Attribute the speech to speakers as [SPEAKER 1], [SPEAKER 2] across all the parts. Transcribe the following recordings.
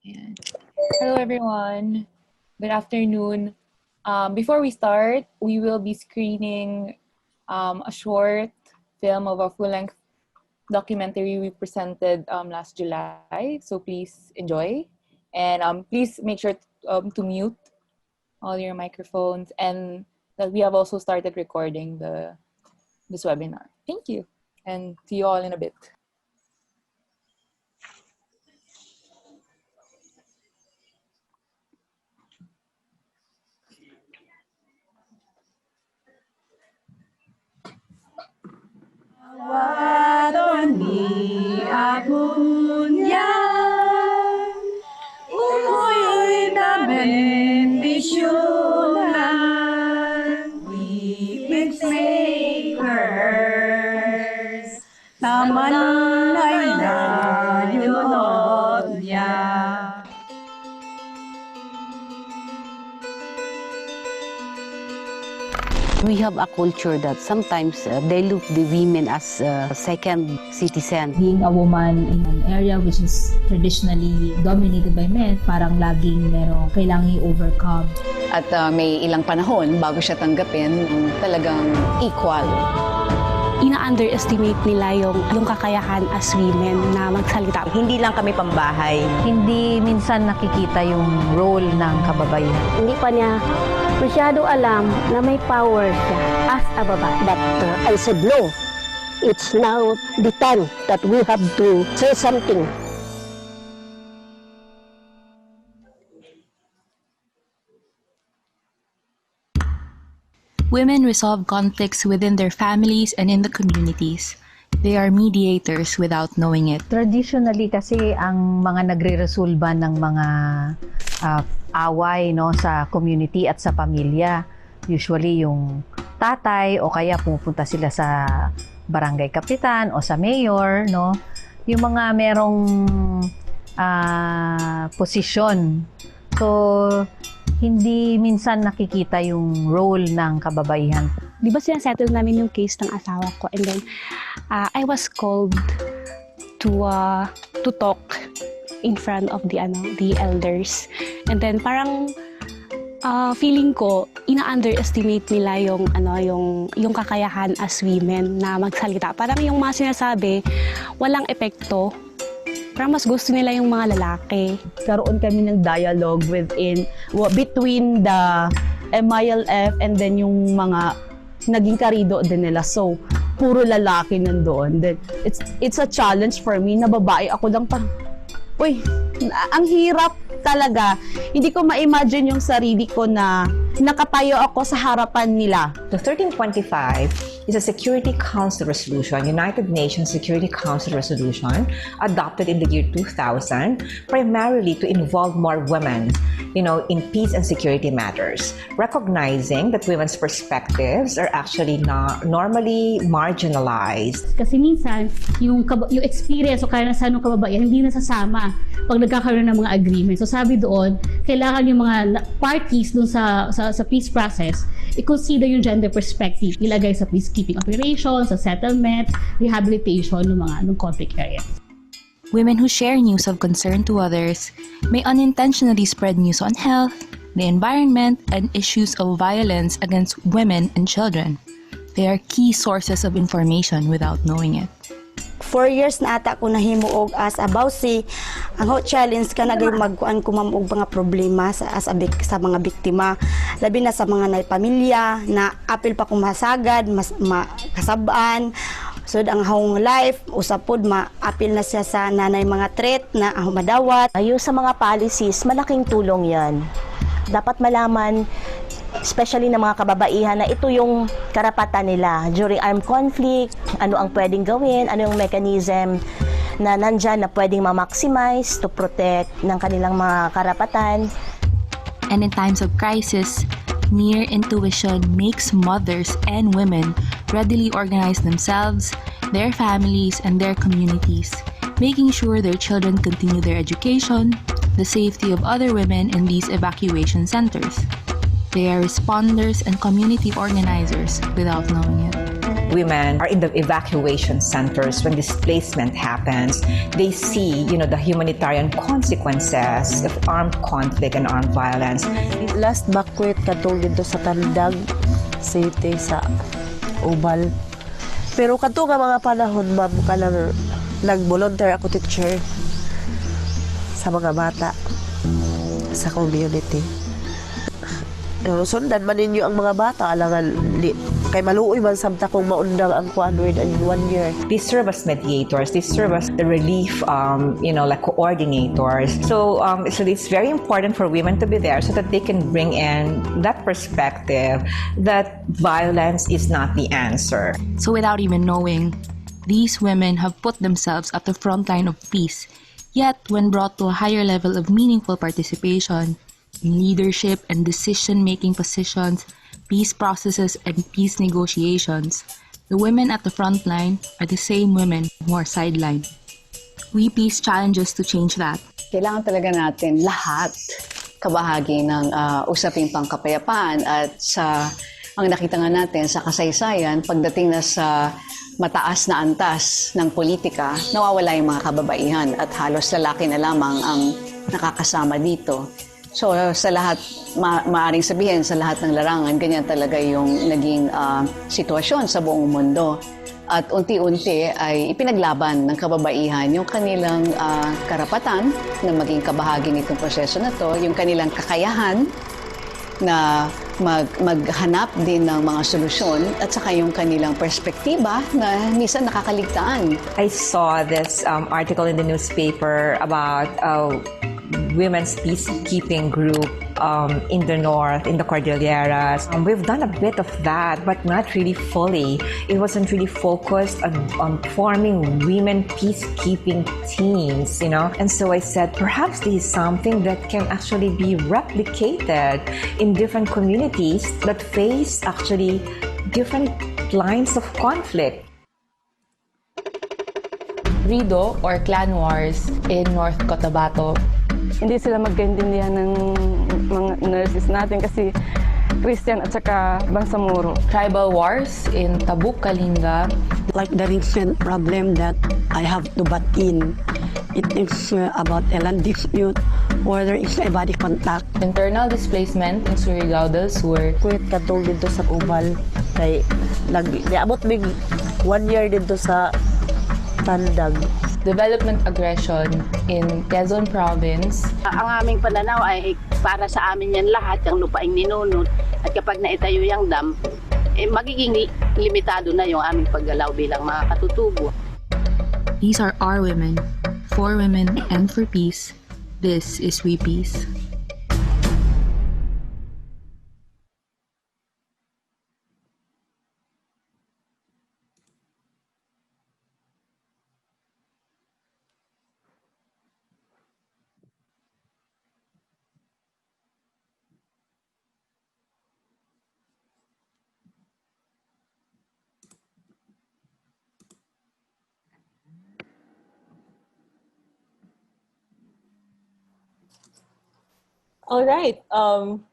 [SPEAKER 1] Ayan. Hello everyone. Good afternoon. Before we start, we will be screening a short film of a full-length documentary we presented last July. So please enjoy. And please make sure to mute all your microphones, and that we have also started recording this webinar. Thank you, and see you all in a bit.
[SPEAKER 2] Wadoni apunya umuyoy na bendisyonan we peacemakers naman ay nayunod niya.
[SPEAKER 3] We have a culture that sometimes they look the women as second citizen.
[SPEAKER 4] Being a woman in an area which is traditionally dominated by men, parang laging merong kailangang i-overcome.
[SPEAKER 5] At may ilang panahon bago siya tanggapin talagang equal.
[SPEAKER 6] Ina-underestimate nila yung kakayahan as women na magsalita.
[SPEAKER 7] Hindi lang kami pambahay.
[SPEAKER 8] Hindi minsan nakikita yung role ng kababaihan.
[SPEAKER 6] Hindi pa niya masyado alam na may power siya as a babae.
[SPEAKER 9] But I said no. It's now the time that we have to say something.
[SPEAKER 10] Women resolve conflicts within their families and in the communities. They are mediators without knowing it.
[SPEAKER 8] Traditionally kasi ang mga nagre-resolba ng mga away sa community at sa pamilya, usually yung tatay o kaya pupunta sila sa barangay kapitan o sa mayor, yung mga merong posisyon. So hindi minsan nakikita yung role ng kababaihan.
[SPEAKER 6] Di ba sinasettle namin yung case ng asawa ko, and then I was called to talk in front of the elders, and then parang feeling ko ina-underestimate nila yung kakayahan as women na magsalita. Parang yung mga sinasabi walang epekto. Parang mas gusto nila yung mga lalaki.
[SPEAKER 2] Karoon kami ng dialogue between the MILF and then yung mga naging karido din nila. So, puro lalaki nandoon. Then, it's a challenge for me na babae ako lang parang, uy, ang hirap talaga. Hindi ko ma-imagine yung sarili ko na nakatayo ako sa harapan nila.
[SPEAKER 7] The 1325 is a Security Council resolution, United Nations Security Council resolution, adopted in the year 2000, primarily to involve more women, in peace and security matters, recognizing that women's perspectives are actually not normally marginalized.
[SPEAKER 4] Kasi minsan, yung experience o karanasan ng kababaihan hindi nasasama pag nagkakaroon ng mga agreement. So sabi doon, kailangan yung mga parties doon sa peace process, i-consider yung gender perspective, ilagay sa peacekeeping operations, sa settlement, rehabilitation ng conflict areas.
[SPEAKER 10] Women who share news of concern to others may unintentionally spread news on health, the environment, and issues of violence against women and children. They are key sources of information without knowing it.
[SPEAKER 11] 4 years na ata ko nahimuog as a bawsi. Ang challenge ka na magkuan ko mamog mga problema sa mga biktima, labi na sa mga pamilya na apil pa kung masagad, makasabaan. So ang hong life usapod maapil na siya sa nanay mga threat na madawat.
[SPEAKER 9] Ayo sa mga policies, malaking tulong 'yan. Dapat malaman, especially ng mga kababaihan, na ito yung karapatan nila during armed conflict, ano ang pwedeng gawin, ano yung mechanism na nandyan na pwedeng ma-maximize to protect ng kanilang mga karapatan.
[SPEAKER 10] And in times of crisis, mere intuition makes mothers and women readily organize themselves, their families, and their communities, making sure their children continue their education, the safety of other women in these evacuation centers. They are responders and community organizers without knowing it.
[SPEAKER 7] Women are in the evacuation centers when displacement happens. They see, the humanitarian consequences of armed conflict and armed violence.
[SPEAKER 12] Last bakwit katong dito sa Tandag City sa Ubal. Pero kato nga mga panahon, ma'am, kanang nag-volunteer ako teacher sa mga bata sa community. Sundan man ninyo ang mga bata, alangan kay maluoy man samta kung maundang ang kuan within 1 year.
[SPEAKER 7] They serve as mediators. They serve as the relief, like coordinators. So it's very important for women to be there so that they can bring in that perspective that violence is not the answer.
[SPEAKER 10] So without even knowing, these women have put themselves at the front line of peace. Yet, when brought to a higher level of meaningful participation in leadership and decision-making positions, peace processes, and peace negotiations, the women at the front line are the same women who are sidelined. We Peace challenges to change that.
[SPEAKER 5] Kailangan talaga natin lahat kabahagi ng usaping pangkapayapaan at ang nakita nga natin sa kasaysayan, pagdating na sa mataas na antas ng politika, nawawala yung mga kababaihan at halos lalaki na lamang ang nakakasama dito. So sa lahat, maaaring sabihin sa lahat ng larangan, ganyan talaga yung naging sitwasyon sa buong mundo. At unti-unti ay ipinaglaban ng kababaihan yung kanilang karapatan na maging kabahagi nitong proseso na to, yung kanilang kakayahan na maghanap din ng mga solusyon at saka yung kanilang perspektiba na minsan nakakaligtaan.
[SPEAKER 7] I saw this article in the newspaper about women's peacekeeping group in the north, in the Cordilleras. We've done a bit of that, but not really fully. It wasn't really focused on forming women peacekeeping teams, And so I said, perhaps this is something that can actually be replicated in different communities that face actually different lines of conflict.
[SPEAKER 13] Rido or clan wars in North Cotabato.
[SPEAKER 14] Hindi sila magkaintindihan ng mga nurses natin kasi Christian at saka Bangsamoro.
[SPEAKER 13] Tribal wars in Tabuk, Kalinga.
[SPEAKER 15] Like the recent problem that I have to butt in. It is about a land dispute or there is a body contact.
[SPEAKER 13] Internal displacement in Surigao del Sur.
[SPEAKER 12] Kuwit katong dito sa Ubal. Kay niabot big 1 year dito sa Tandag.
[SPEAKER 13] Development aggression in Quezon Province.
[SPEAKER 16] Ang aming pananaw ay para sa amin yan lahat, yung lupaing ninunot. At kapag naitayo yung dam, magiging limitado na yung aming paggalaw bilang mga katutubo.
[SPEAKER 10] These are our women, for women and for peace. This is We Peace.
[SPEAKER 17] All right.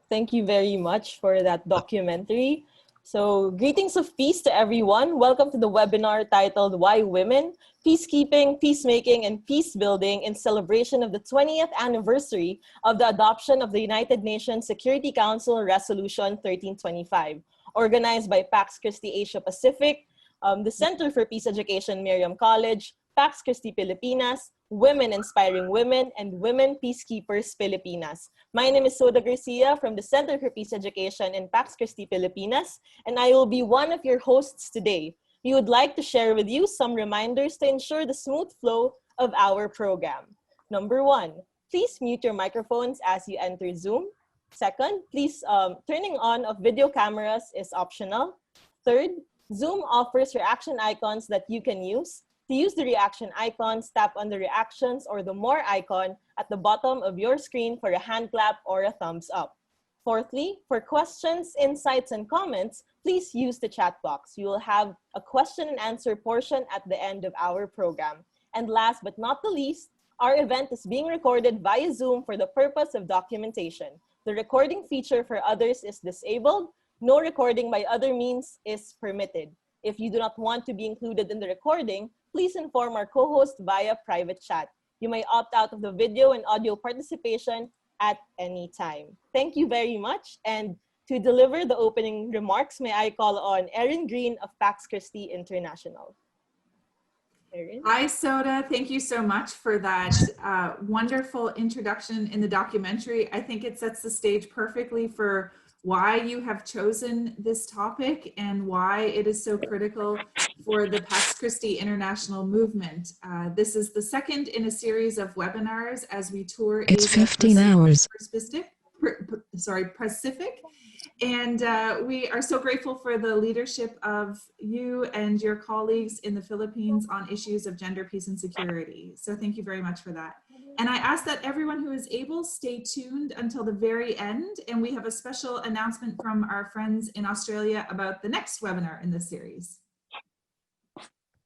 [SPEAKER 17] Thank you very much for that documentary. So, greetings of peace to everyone. Welcome to the webinar titled Why Women? Peacekeeping, Peacemaking, and Peace Building in celebration of the 20th anniversary of the adoption of the United Nations Security Council Resolution 1325, organized by Pax Christi Asia Pacific, the Center for Peace Education Miriam College, Pax Christi Pilipinas, Women Inspiring Women, and Women Peacekeepers Pilipinas. My name is Soda Garcia from the Center for Peace Education in Pax Christi Pilipinas, and I will be one of your hosts today. We would like to share with you some reminders to ensure the smooth flow of our program. Number 1, please mute your microphones as you enter Zoom. Second, please, turning on of video cameras is optional. Third, Zoom offers reaction icons that you can use. To use the reaction icons, tap on the reactions or the more icon at the bottom of your screen for a hand clap or a thumbs up. Fourthly, for questions, insights, and comments, please use the chat box. You will have a question and answer portion at the end of our program. And last but not the least, our event is being recorded via Zoom for the purpose of documentation. The recording feature for others is disabled. No recording by other means is permitted. If you do not want to be included in the recording, please inform our co-host via private chat. You may opt out of the video and audio participation at any time. Thank you very much. And to deliver the opening remarks, may I call on Erin Green of Pax Christi International. Erin?
[SPEAKER 18] Hi, Soda. Thank you so much for that wonderful introduction in the documentary. I think it sets the stage perfectly for why you have chosen this topic and why it is so critical for the Pax Christi International movement. This is the second in a series of webinars as we tour
[SPEAKER 19] It's
[SPEAKER 18] Asia
[SPEAKER 19] 15 hours.
[SPEAKER 18] Pacific. And we are so grateful for the leadership of you and your colleagues in the Philippines on issues of gender, peace, and security. So thank you very much for that. And I ask that everyone who is able stay tuned until the very end. And we have a special announcement from our friends in Australia about the next webinar in this series.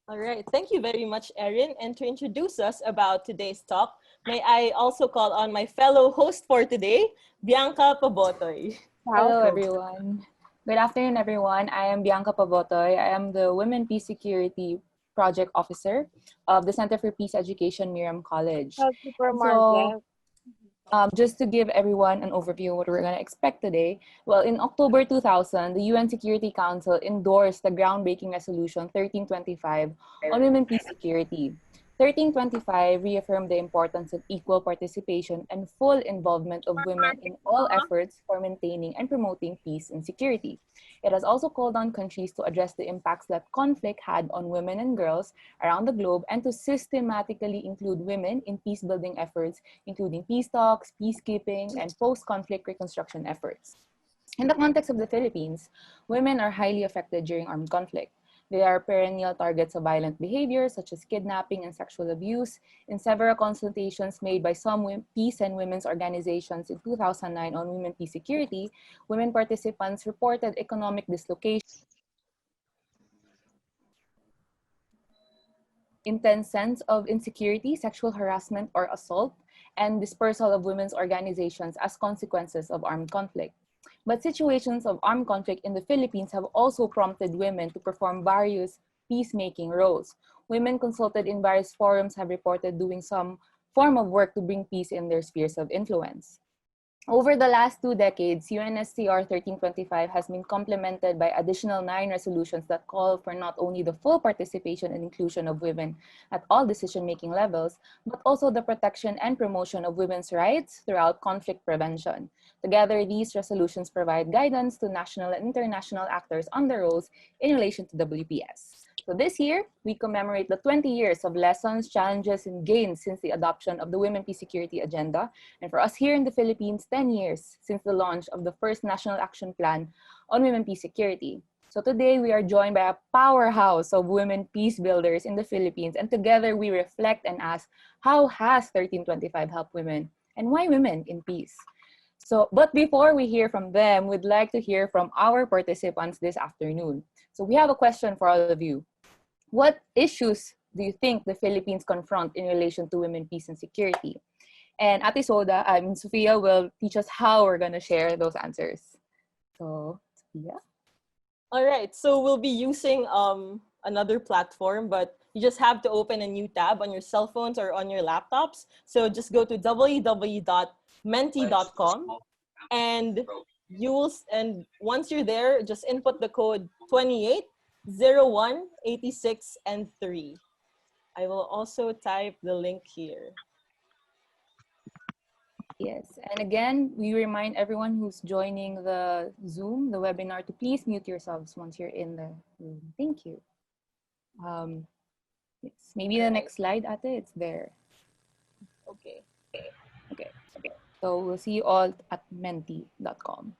[SPEAKER 17] All right, thank you very much, Erin. And to introduce us about today's talk, may I also call on my fellow host for today, Bianca Pabotoy.
[SPEAKER 1] Hello, everyone. Good afternoon, everyone. I am Bianca Pabotoy. I am the Women Peace Security Project Officer of the Center for Peace Education Miriam College. So, just to give everyone an overview of what we're going to expect today, well, in October 2000, the UN Security Council endorsed the groundbreaking resolution 1325 on women peace security. 1325 reaffirmed the importance of equal participation and full involvement of women in all efforts for maintaining and promoting peace and security. It has also called on countries to address the impacts that conflict had on women and girls around the globe and to systematically include women in peace-building efforts, including peace talks, peacekeeping, and post-conflict reconstruction efforts. In the context of the Philippines, women are highly affected during armed conflict. They are perennial targets of violent behavior such as kidnapping and sexual abuse. In several consultations made by some peace and women's organizations in 2009 on women peace security, women participants reported economic dislocation, intense sense of insecurity, sexual harassment or assault, and dispersal of women's organizations as consequences of armed conflict. But situations of armed conflict in the Philippines have also prompted women to perform various peacemaking roles. Women consulted in various forums have reported doing some form of work to bring peace in their spheres of influence. Over the last 2 decades, UNSCR 1325 has been complemented by additional 9 resolutions that call for not only the full participation and inclusion of women at all decision-making levels, but also the protection and promotion of women's rights throughout conflict prevention. Together, these resolutions provide guidance to national and international actors on their roles in relation to WPS. So this year, we commemorate the 20 years of lessons, challenges, and gains since the adoption of the Women Peace Security Agenda. And for us here in the Philippines, 10 years since the launch of the first National Action Plan on Women Peace Security. So today, we are joined by a powerhouse of women peace builders in the Philippines. And together, we reflect and ask, how has 1325 helped women? And why women in peace? So, but before we hear from them, we'd like to hear from our participants this afternoon. So we have a question for all of you. What issues do you think the Philippines confront in relation to women, peace, and security? And Ate Soda, Sophia will teach us how we're going to share those answers. So, Sophia?
[SPEAKER 17] All right, so we'll be using another platform, but you just have to open a new tab on your cell phones or on your laptops. So just go to www.menti.com and once you're there, just input the code 280186 and 3. I will also type the link here.
[SPEAKER 1] Yes, and again, we remind everyone who's joining the Zoom, the webinar, to please mute yourselves once you're in the room. Thank you. Yes, maybe the next slide, Ate, it's there.
[SPEAKER 17] Okay.
[SPEAKER 1] Okay. So we'll see you all at menti.com.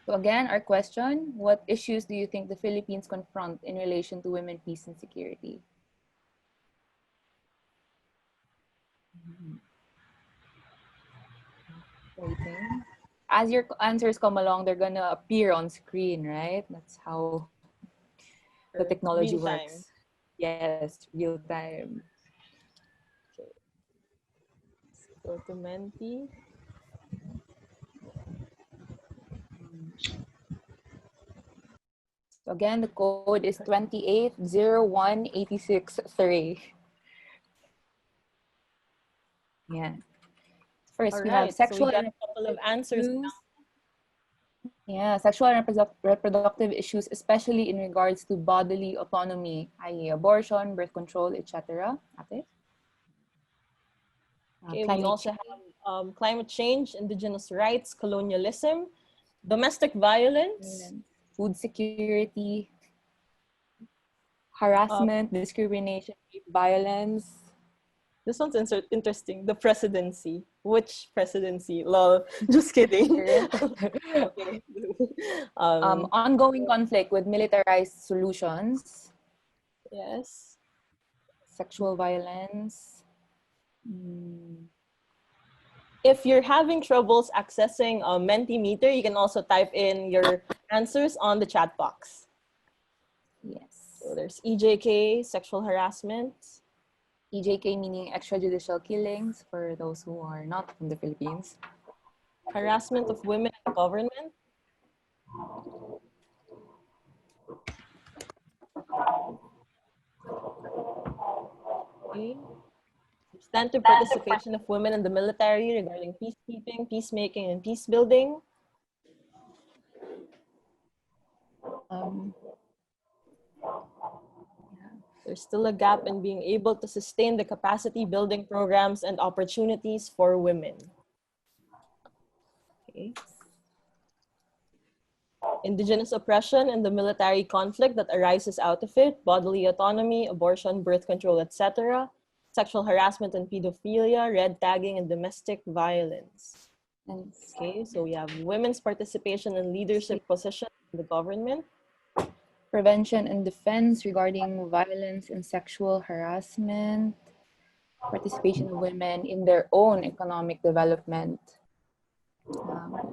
[SPEAKER 1] So again, our question, what issues do you think the Philippines confront in relation to women, peace, and security? Waiting. As your answers come along, they're gonna appear on screen, right? That's how the technology works. Yes, real time. Okay.
[SPEAKER 17] Go to Menti.
[SPEAKER 1] So again, the code is 2801863. Yeah. First, we have
[SPEAKER 17] Alright, so
[SPEAKER 1] sexual
[SPEAKER 17] we got
[SPEAKER 1] and
[SPEAKER 17] a couple of answers now.
[SPEAKER 1] Yeah, sexual and reproductive issues, especially in regards to bodily autonomy, i.e. abortion, birth control, etc. Okay.
[SPEAKER 17] Okay, we also have climate change, indigenous rights, colonialism, domestic violence,
[SPEAKER 1] food security, harassment, discrimination, violence.
[SPEAKER 17] This one's interesting. The presidency. Which presidency? Lol. Just kidding. Okay.
[SPEAKER 1] Ongoing conflict with militarized solutions.
[SPEAKER 17] Yes.
[SPEAKER 1] Sexual violence.
[SPEAKER 17] If you're having troubles accessing a Mentimeter, you can also type in your answers on the chat box.
[SPEAKER 1] Yes.
[SPEAKER 17] So there's EJK, sexual harassment.
[SPEAKER 1] EJK meaning extrajudicial killings for those who are not from the Philippines.
[SPEAKER 17] Harassment of women in government. Okay. Substantive participation of women in the military regarding peacekeeping, peacemaking, and peace building. There's still a gap in being able to sustain the capacity building programs and opportunities for women. Okay. Indigenous oppression and the military conflict that arises out of it, bodily autonomy, abortion, birth control, etc., sexual harassment and pedophilia, red tagging, and domestic violence. Okay, so we have women's participation in leadership positions in the government.
[SPEAKER 1] Prevention and defense regarding violence and sexual harassment. Participation of women in their own economic development.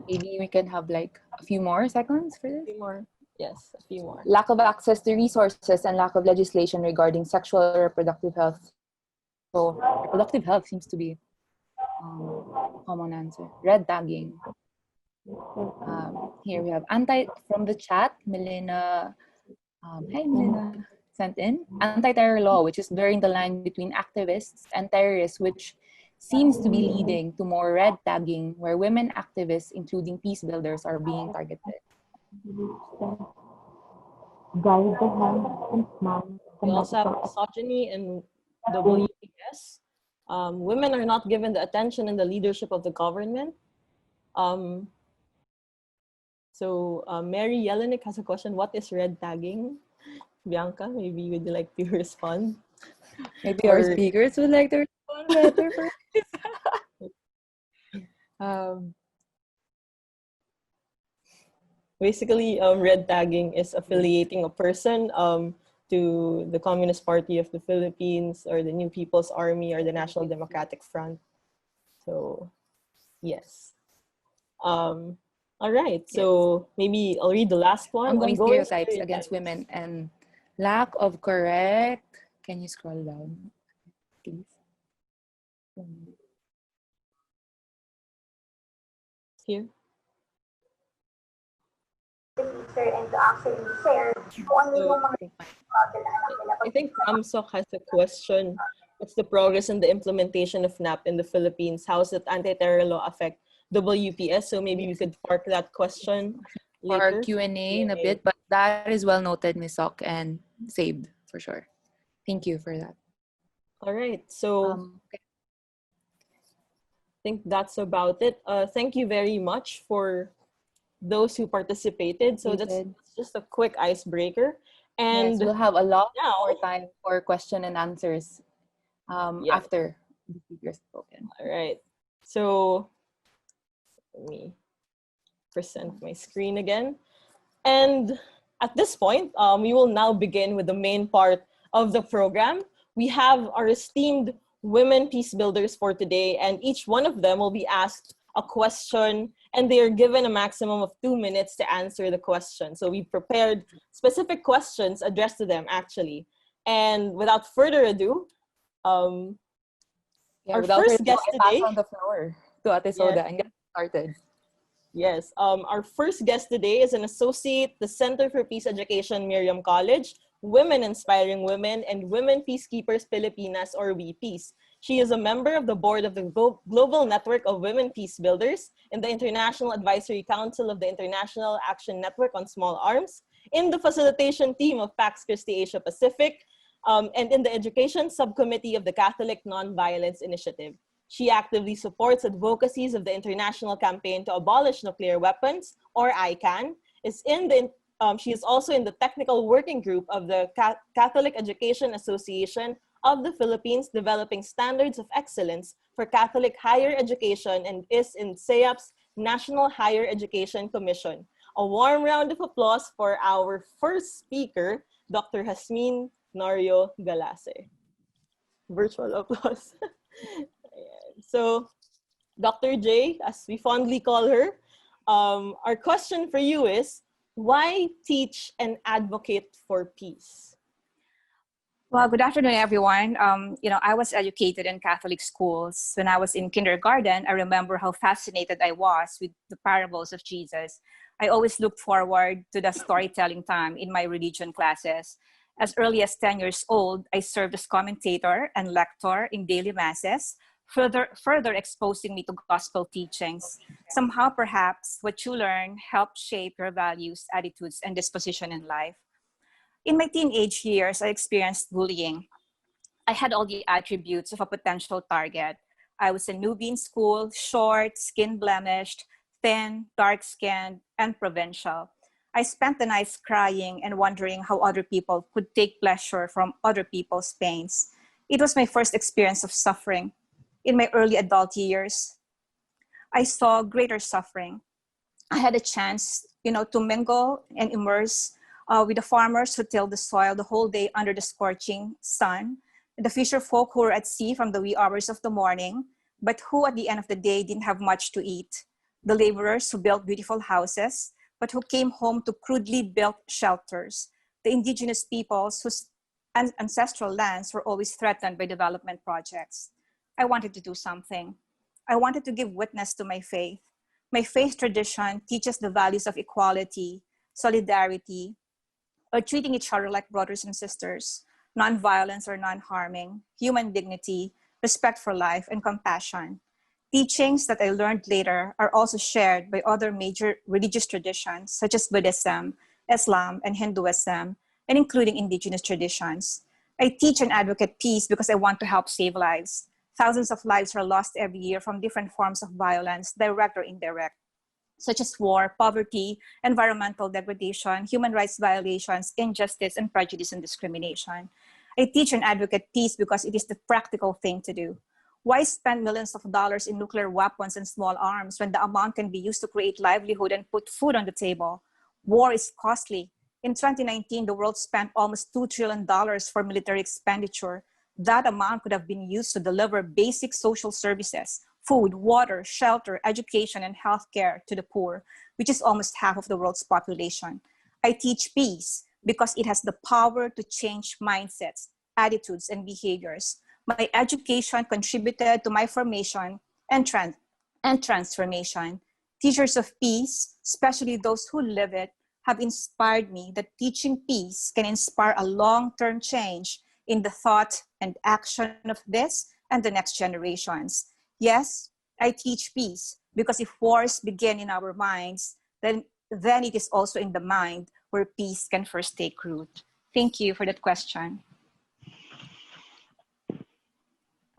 [SPEAKER 1] Maybe we can have like a few more seconds for this.
[SPEAKER 17] A few more. Yes, a few more.
[SPEAKER 1] Lack of access to resources and lack of legislation regarding sexual and reproductive health. So reproductive health seems to be a common answer. Red tagging. Here we have from the chat, Melina. Hi, Melina. Sent in anti-terror law, which is blurring the line between activists and terrorists, which seems to be leading to more red tagging, where women activists, including peace builders, are being targeted.
[SPEAKER 17] We also have misogyny and WPS. Women are not given the attention and the leadership of the government. So Mary Jelinek has a question. What is red tagging? Bianca, maybe would you like to respond?
[SPEAKER 1] Maybe our speakers would like to respond better for this.
[SPEAKER 17] Basically, red tagging is affiliating a person to the Communist Party of the Philippines or the New People's Army or the National Democratic Front. So, yes. All right, so maybe I'll read the last one.
[SPEAKER 1] Ongoing stereotypes against women and lack of correct. Can you scroll down, please?
[SPEAKER 17] Here.
[SPEAKER 19] And to actually share kung ano yung mga
[SPEAKER 17] I think Amsok has a question. What's the progress in the implementation of NAP in the Philippines? How does anti-terror law affect WPS? So maybe we could park that question
[SPEAKER 1] for
[SPEAKER 17] later.
[SPEAKER 1] our Q&A in a bit, but that is well noted, Ms. Sok, and saved for sure. Thank you for that.
[SPEAKER 17] All right, so I think that's about it. Thank you very much for those who participated. So that's just a quick icebreaker. And
[SPEAKER 1] yes, we'll have a lot more time for question and answers after the speakers spoken.
[SPEAKER 17] All right. So let me present my screen again. And at this point, we will now begin with the main part of the program. We have our esteemed women peace builders for today, and each one of them will be asked a question, and they are given a maximum of 2 minutes to answer the question. So we prepared specific questions addressed to them, actually. And without further ado,
[SPEAKER 1] Yeah,
[SPEAKER 17] Our
[SPEAKER 1] without
[SPEAKER 17] first
[SPEAKER 1] further ado,
[SPEAKER 17] guest
[SPEAKER 1] I pass
[SPEAKER 17] today.
[SPEAKER 1] on the floor to Ate Soda and get started.
[SPEAKER 17] Yes. Our first guest today is an associate, the Center for Peace Education Miriam College, Women Inspiring Women, and Women Peacekeepers Pilipinas, or WePeace. She is a member of the board of the Global Network of Women Peace Builders in the International Advisory Council of the International Action Network on Small Arms, in the facilitation team of Pax Christi Asia Pacific, and in the education subcommittee of the Catholic Nonviolence Initiative. She actively supports advocacies of the International Campaign to Abolish Nuclear Weapons, or ICAN. She is also in the technical working group of the Catholic Education Association of the Philippines, developing standards of excellence for Catholic higher education, and is in CEAP's National Higher Education Commission. A warm round of applause for our first speaker, Dr. Jasmine Norio Galase. Virtual applause. So, Dr. J, as we fondly call her, our question for you is, why teach and advocate for peace?
[SPEAKER 20] Well, good afternoon, everyone. I was educated in Catholic schools. When I was in kindergarten, I remember how fascinated I was with the parables of Jesus. I always looked forward to the storytelling time in my religion classes. As early as 10 years old, I served as commentator and lector in daily masses, further exposing me to gospel teachings. Somehow, perhaps, what you learn helps shape your values, attitudes, and disposition in life. In my teenage years, I experienced bullying. I had all the attributes of a potential target. I was a newbie in school, short, skin blemished, thin, dark-skinned, and provincial. I spent the nights crying and wondering how other people could take pleasure from other people's pains. It was my first experience of suffering. In my early adult years, I saw greater suffering. I had a chance, to mingle and immerse with the farmers who tilled the soil the whole day under the scorching sun, the fisher folk who were at sea from the wee hours of the morning, but who at the end of the day didn't have much to eat, the laborers who built beautiful houses, but who came home to crudely built shelters, the indigenous peoples whose ancestral lands were always threatened by development projects. I wanted to do something. I wanted to give witness to my faith. My faith tradition teaches the values of equality, solidarity, or treating each other like brothers and sisters, non-violence or non-harming, human dignity, respect for life, and compassion. Teachings that I learned later are also shared by other major religious traditions such as Buddhism, Islam, and Hinduism, and including indigenous traditions. I teach and advocate peace because I want to help save lives. Thousands of lives are lost every year from different forms of violence, direct or indirect, such as war, poverty, environmental degradation, human rights violations, injustice, and prejudice and discrimination. I teach and advocate peace because it is the practical thing to do. Why spend millions of dollars in nuclear weapons and small arms when the amount can be used to create livelihood and put food on the table? War is costly. In 2019, the world spent almost $2 trillion for military expenditure. That amount could have been used to deliver basic social services, food, water, shelter, education, and healthcare to the poor, which is almost half of the world's population. I teach peace because it has the power to change mindsets, attitudes, and behaviors. My education contributed to my formation and transformation. Teachers of peace, especially those who live it, have inspired me that teaching peace can inspire a long-term change in the thought and action of this and the next generations. Yes, I teach peace because if wars begin in our minds, then it is also in the mind where peace can first take root. Thank you for that question.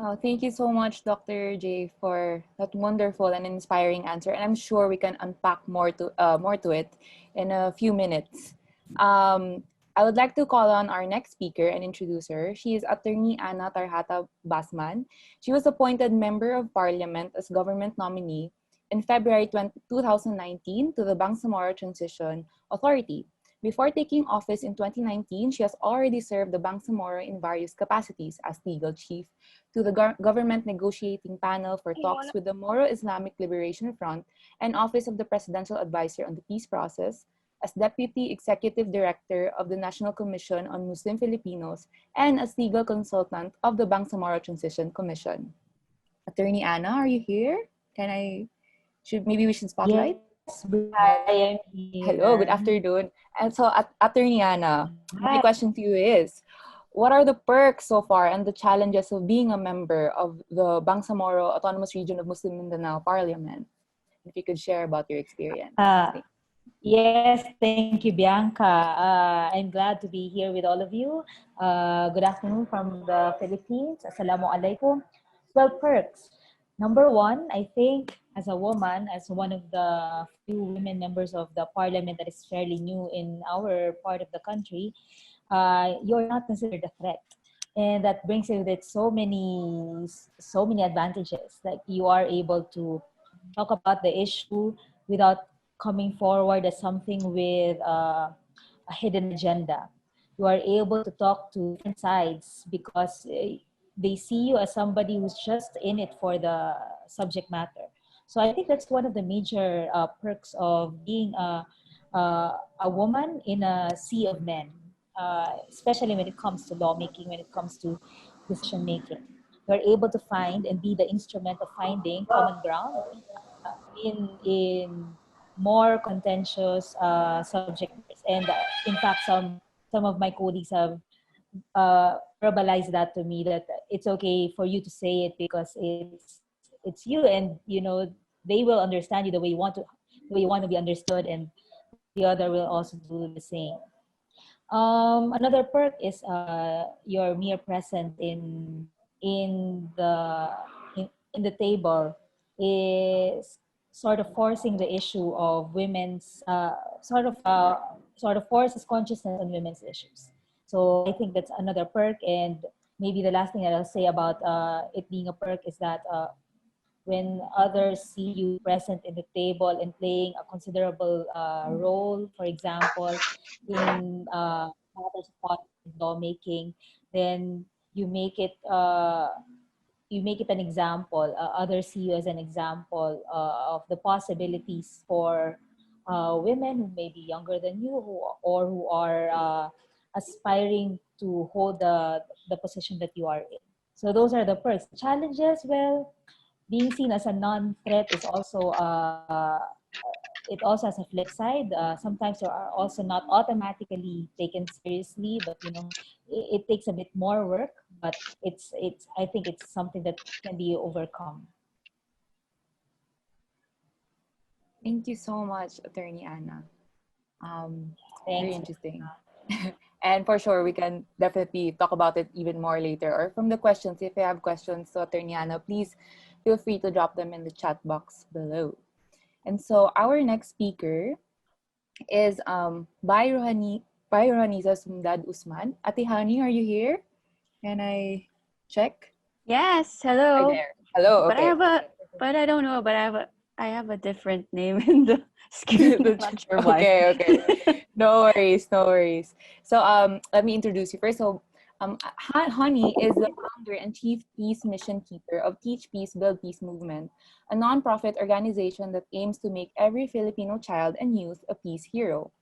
[SPEAKER 1] Oh, thank you so much, Dr. J, for that wonderful and inspiring answer. And I'm sure we can unpack more to it in a few minutes. I would like to call on our next speaker and introduce her. She is Attorney Anna Tarhata Basman. She was appointed Member of Parliament as government nominee in February 2019 to the Bangsamoro Transition Authority. Before taking office in 2019, she has already served the Bangsamoro in various capacities as legal chief to the government negotiating panel for talks with the Moro Islamic Liberation Front and Office of the Presidential Advisor on the Peace Process, as Deputy Executive Director of the National Commission on Muslim Filipinos, and as legal consultant of the Bangsamoro Transition Commission. Attorney Anna, are you here? Maybe we should spotlight?
[SPEAKER 21] Yes, I am here.
[SPEAKER 1] Hello, good afternoon. And so, Attorney Anna, my question to you is, what are the perks so far and the challenges of being a member of the Bangsamoro Autonomous Region of Muslim Mindanao Parliament? If you could share about your experience.
[SPEAKER 21] Yes, thank you, Bianca. I'm glad to be here with all of you. Good afternoon from the Philippines. Assalamu alaikum. Well, perks. Number one, I think as a woman, as one of the few women members of the parliament that is fairly new in our part of the country, you're not considered a threat. And that brings with it so many advantages. Like you are able to talk about the issue without coming forward as something with a hidden agenda. You are able to talk to different sides because they see you as somebody who's just in it for the subject matter. So I think that's one of the major perks of being a woman in a sea of men, especially when it comes to lawmaking, when it comes to decision making. You're able to find and be the instrument of finding common ground in more contentious subject matters. And in fact, some of my colleagues have verbalized that to me, that it's okay for you to say it because it's you, and they will understand you the way you want to be understood, and the other will also do the same. Another perk is your mere presence in the table is sort of forcing the issue of women's sort of forces consciousness on women's issues. So I think that's another perk. And maybe the last thing that I'll say about it being a perk is that when others see you present in the table and playing a considerable role, for example, in matters of lawmaking, then you make it an example. Others see you as an example of the possibilities for women who may be younger than you, who are aspiring to hold the position that you are in. So those are the perks. Challenges, well, being seen as a non-threat is also it also has a flip side. Sometimes you are also not automatically taken seriously, but it takes a bit more work. But I think it's something that can be overcome.
[SPEAKER 1] Thank you so much, Attorney Anna. Very
[SPEAKER 21] Thanks.
[SPEAKER 1] interesting. And for sure, we can definitely talk about it even more later. Or from the questions, if you have questions to Attorney Anna, please feel free to drop them in the chat box below. And so our next speaker is Bay Rohaniza Sumdad Usman. Ate Hani, are you here? Can I check?
[SPEAKER 22] Yes, hello.
[SPEAKER 1] Hi there. Hello.
[SPEAKER 22] But
[SPEAKER 1] Okay.
[SPEAKER 22] I don't know, but I have a different name in the screen. I'm not sure why.
[SPEAKER 1] Okay. No worries. So let me introduce you first. So Hani is the founder and chief peace mission keeper of Teach Peace, Build Peace movement, a nonprofit organization that aims to make every Filipino child and youth a peace hero.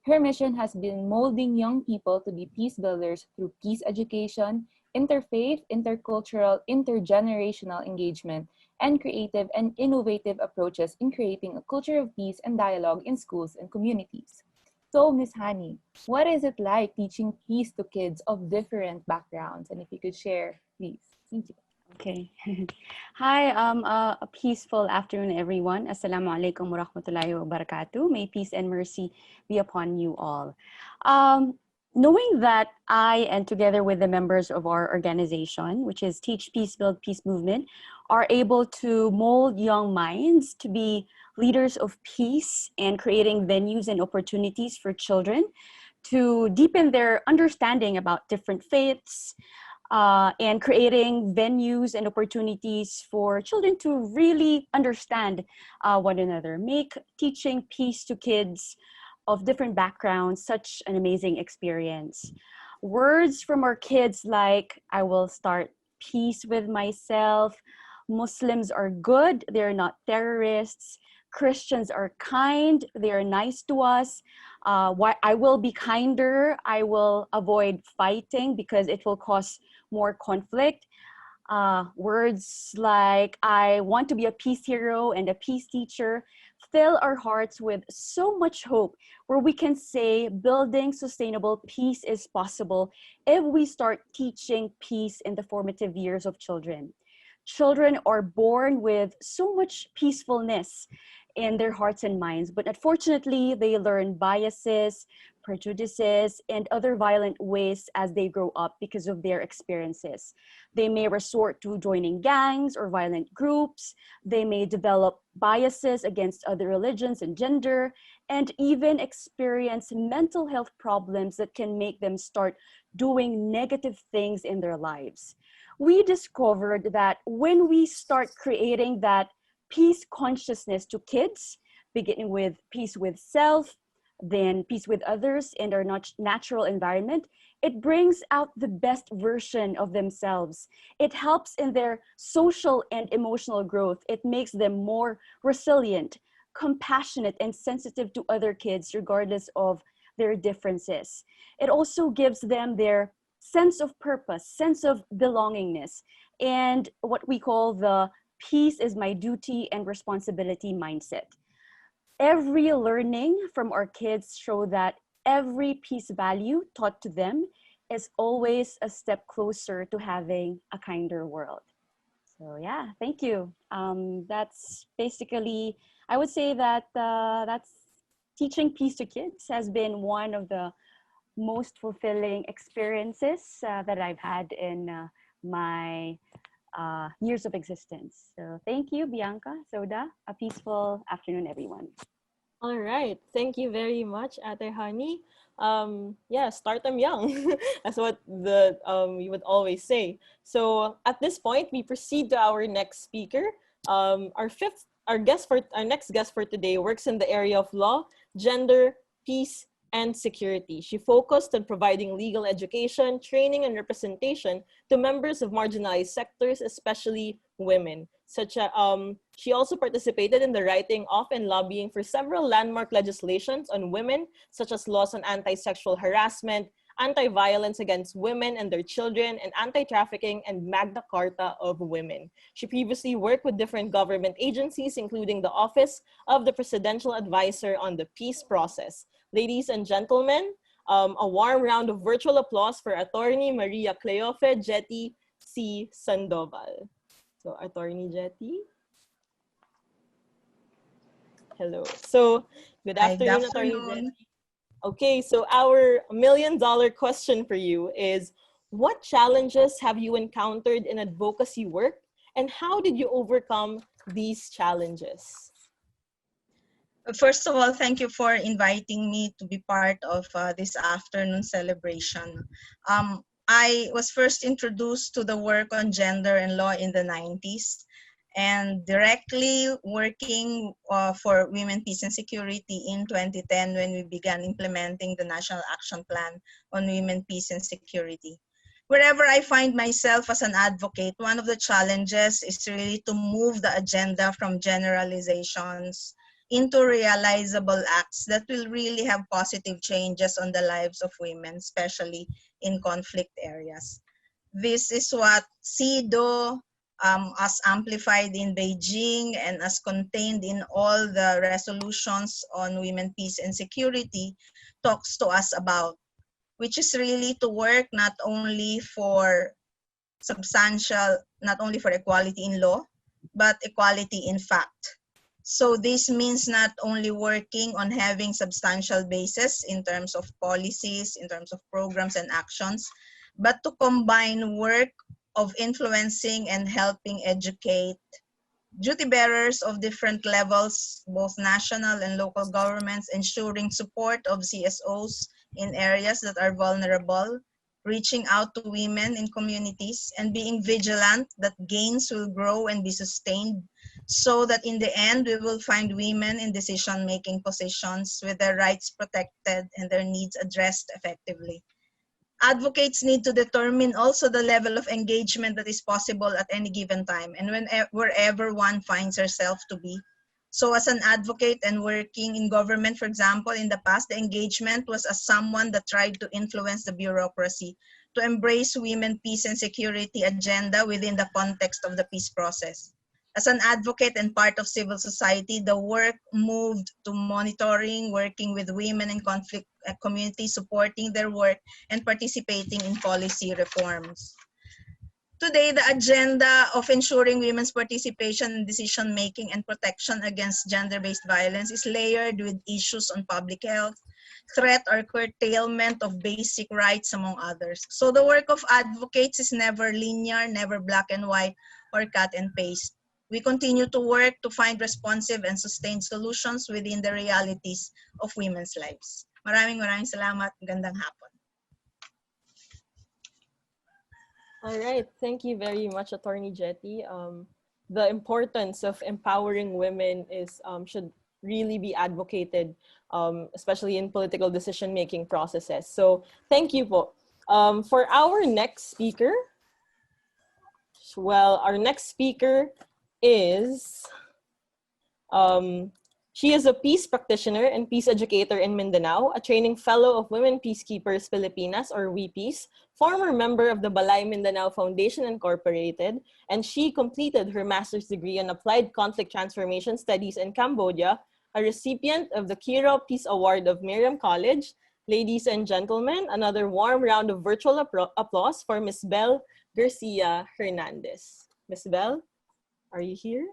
[SPEAKER 1] Her mission has been molding young people to be peace builders through peace education, interfaith, intercultural, intergenerational engagement, and creative and innovative approaches in creating a culture of peace and dialogue in schools and communities. So, Ms. Hani, what is it like teaching peace to kids of different backgrounds? And if you could share, please. Thank you.
[SPEAKER 22] Okay. Hi, a peaceful afternoon, everyone. Assalamu alaikum wa rahmatullahi wa barakatuh. May peace and mercy be upon you all. Knowing that I, and together with the members of our organization, which is Teach Peace, Build Peace movement, are able to mold young minds to be leaders of peace and creating venues and opportunities for children to deepen their understanding about different faiths, and creating venues and opportunities for children to really understand one another, make teaching peace to kids of different backgrounds such an amazing experience. Words from our kids like, I will start peace with myself, Muslims are good, they're not terrorists, Christians are kind, they are nice to us, I will be kinder, I will avoid fighting because it will cause more conflict. Words like "I want to be a peace hero" and a peace teacher fill our hearts with so much hope, where we can say building sustainable peace is possible if we start teaching peace in the formative years of children. Children are born with so much peacefulness in their hearts and minds, but unfortunately, they learn biases, prejudices, and other violent ways as they grow up because of their experiences. They may resort to joining gangs or violent groups. They may develop biases against other religions and gender, and even experience mental health problems that can make them start doing negative things in their lives. We discovered that when we start creating that peace consciousness to kids, beginning with peace with self, then peace with others and our natural environment, it brings out the best version of themselves. It helps in their social and emotional growth. It makes them more resilient, compassionate, and sensitive to other kids, regardless of their differences. It also gives them their sense of purpose, sense of belongingness, and what we call the peace is my duty and responsibility mindset. Every learning from our kids show that every peace value taught to them is always a step closer to having a kinder world. So yeah, thank you. That's basically, I would say that that's teaching peace to kids has been one of the most fulfilling experiences that I've had in my years of existence. So thank you, Bianca, Soda. A peaceful afternoon, everyone.
[SPEAKER 17] All right. Thank you very much, Ate Honey. Yeah, start them young. That's what the we would always say. So at this point, we proceed to our next speaker. Our next guest for today works in the area of law, gender, peace, and security. She focused on providing legal education, training, and representation to members of marginalized sectors, especially women. She also participated in the writing of and lobbying for several landmark legislations on women, such as laws on anti-sexual harassment, anti-violence against women and their children, and anti-trafficking and Magna Carta of Women. She previously worked with different government agencies, including the Office of the Presidential Advisor on the Peace Process. Ladies and gentlemen, a warm round of virtual applause for Attorney Maria Cleofe Jetty C. Sandoval. So, Attorney Jetty. Hello. So, good afternoon, Attorney Jetty. Okay, so our $1 million question for you is, what challenges have you encountered in advocacy work, and how did you overcome these challenges?
[SPEAKER 3] First of all, thank you for inviting me to be part of this afternoon celebration. I was first introduced to the work on gender and law in the 90s, and directly working for Women, Peace and Security in 2010 when we began implementing the National Action Plan on Women, Peace and Security. Wherever I find myself as an advocate, one of the challenges is really to move the agenda from generalizations into realizable acts that will really have positive changes on the lives of women, especially in conflict areas. This is what CEDAW, as amplified in Beijing and as contained in all the resolutions on women, peace, and security, talks to us about, which is really to work not only for equality in law, but equality in fact. So this means not only working on having substantial basis in terms of policies, in terms of programs and actions, but to combine work of influencing and helping educate duty bearers of different levels, both national and local governments, ensuring support of CSOs in areas that are vulnerable, reaching out to women in communities, and being vigilant that gains will grow and be sustained, so that in the end we will find women in decision-making positions with their rights protected and their needs addressed effectively. Advocates need to determine also the level of engagement that is possible at any given time and wherever one finds herself to be. So as an advocate and working in government, for example, in the past, the engagement was as someone that tried to influence the bureaucracy to embrace women, peace, and security agenda within the context of the peace process. As an advocate and part of civil society, the work moved to monitoring, working with women in conflict communities, supporting their work, and participating in policy reforms. Today, the agenda of ensuring women's participation in decision-making and protection against gender-based violence is layered with issues on public health, threat or curtailment of basic rights, among others. So the work of advocates is never linear, never black and white, or cut and paste. We continue to work to find responsive and sustained solutions within the realities of women's lives. Maraming salamat. Gandang hapon.
[SPEAKER 17] All right, thank you very much, Attorney Jetty. The importance of empowering women is should really be advocated, especially in political decision-making processes. So thank you po. For our next speaker, well, our next speaker is, she is a peace practitioner and peace educator in Mindanao, a training fellow of Women Peacekeepers Filipinas, or WPS, former member of the Balay Mindanao Foundation Incorporated, and she completed her master's degree in Applied Conflict Transformation Studies in Cambodia, a recipient of the Kiro Peace Award of Miriam College. Ladies and gentlemen, another warm round of virtual applause for Ms. Belle Garcia Hernandez. Ms. Belle, are you here?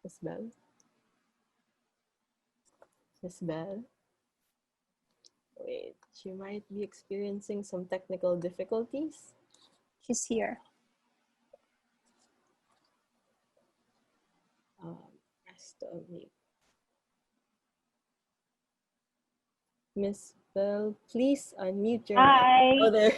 [SPEAKER 17] Ms. Belle? Ms. Belle? Wait, she might be experiencing some technical difficulties.
[SPEAKER 20] She's here.
[SPEAKER 17] Press to unmute. Miss Belle, please unmute your
[SPEAKER 21] Hi.
[SPEAKER 17] mic. Oh, there.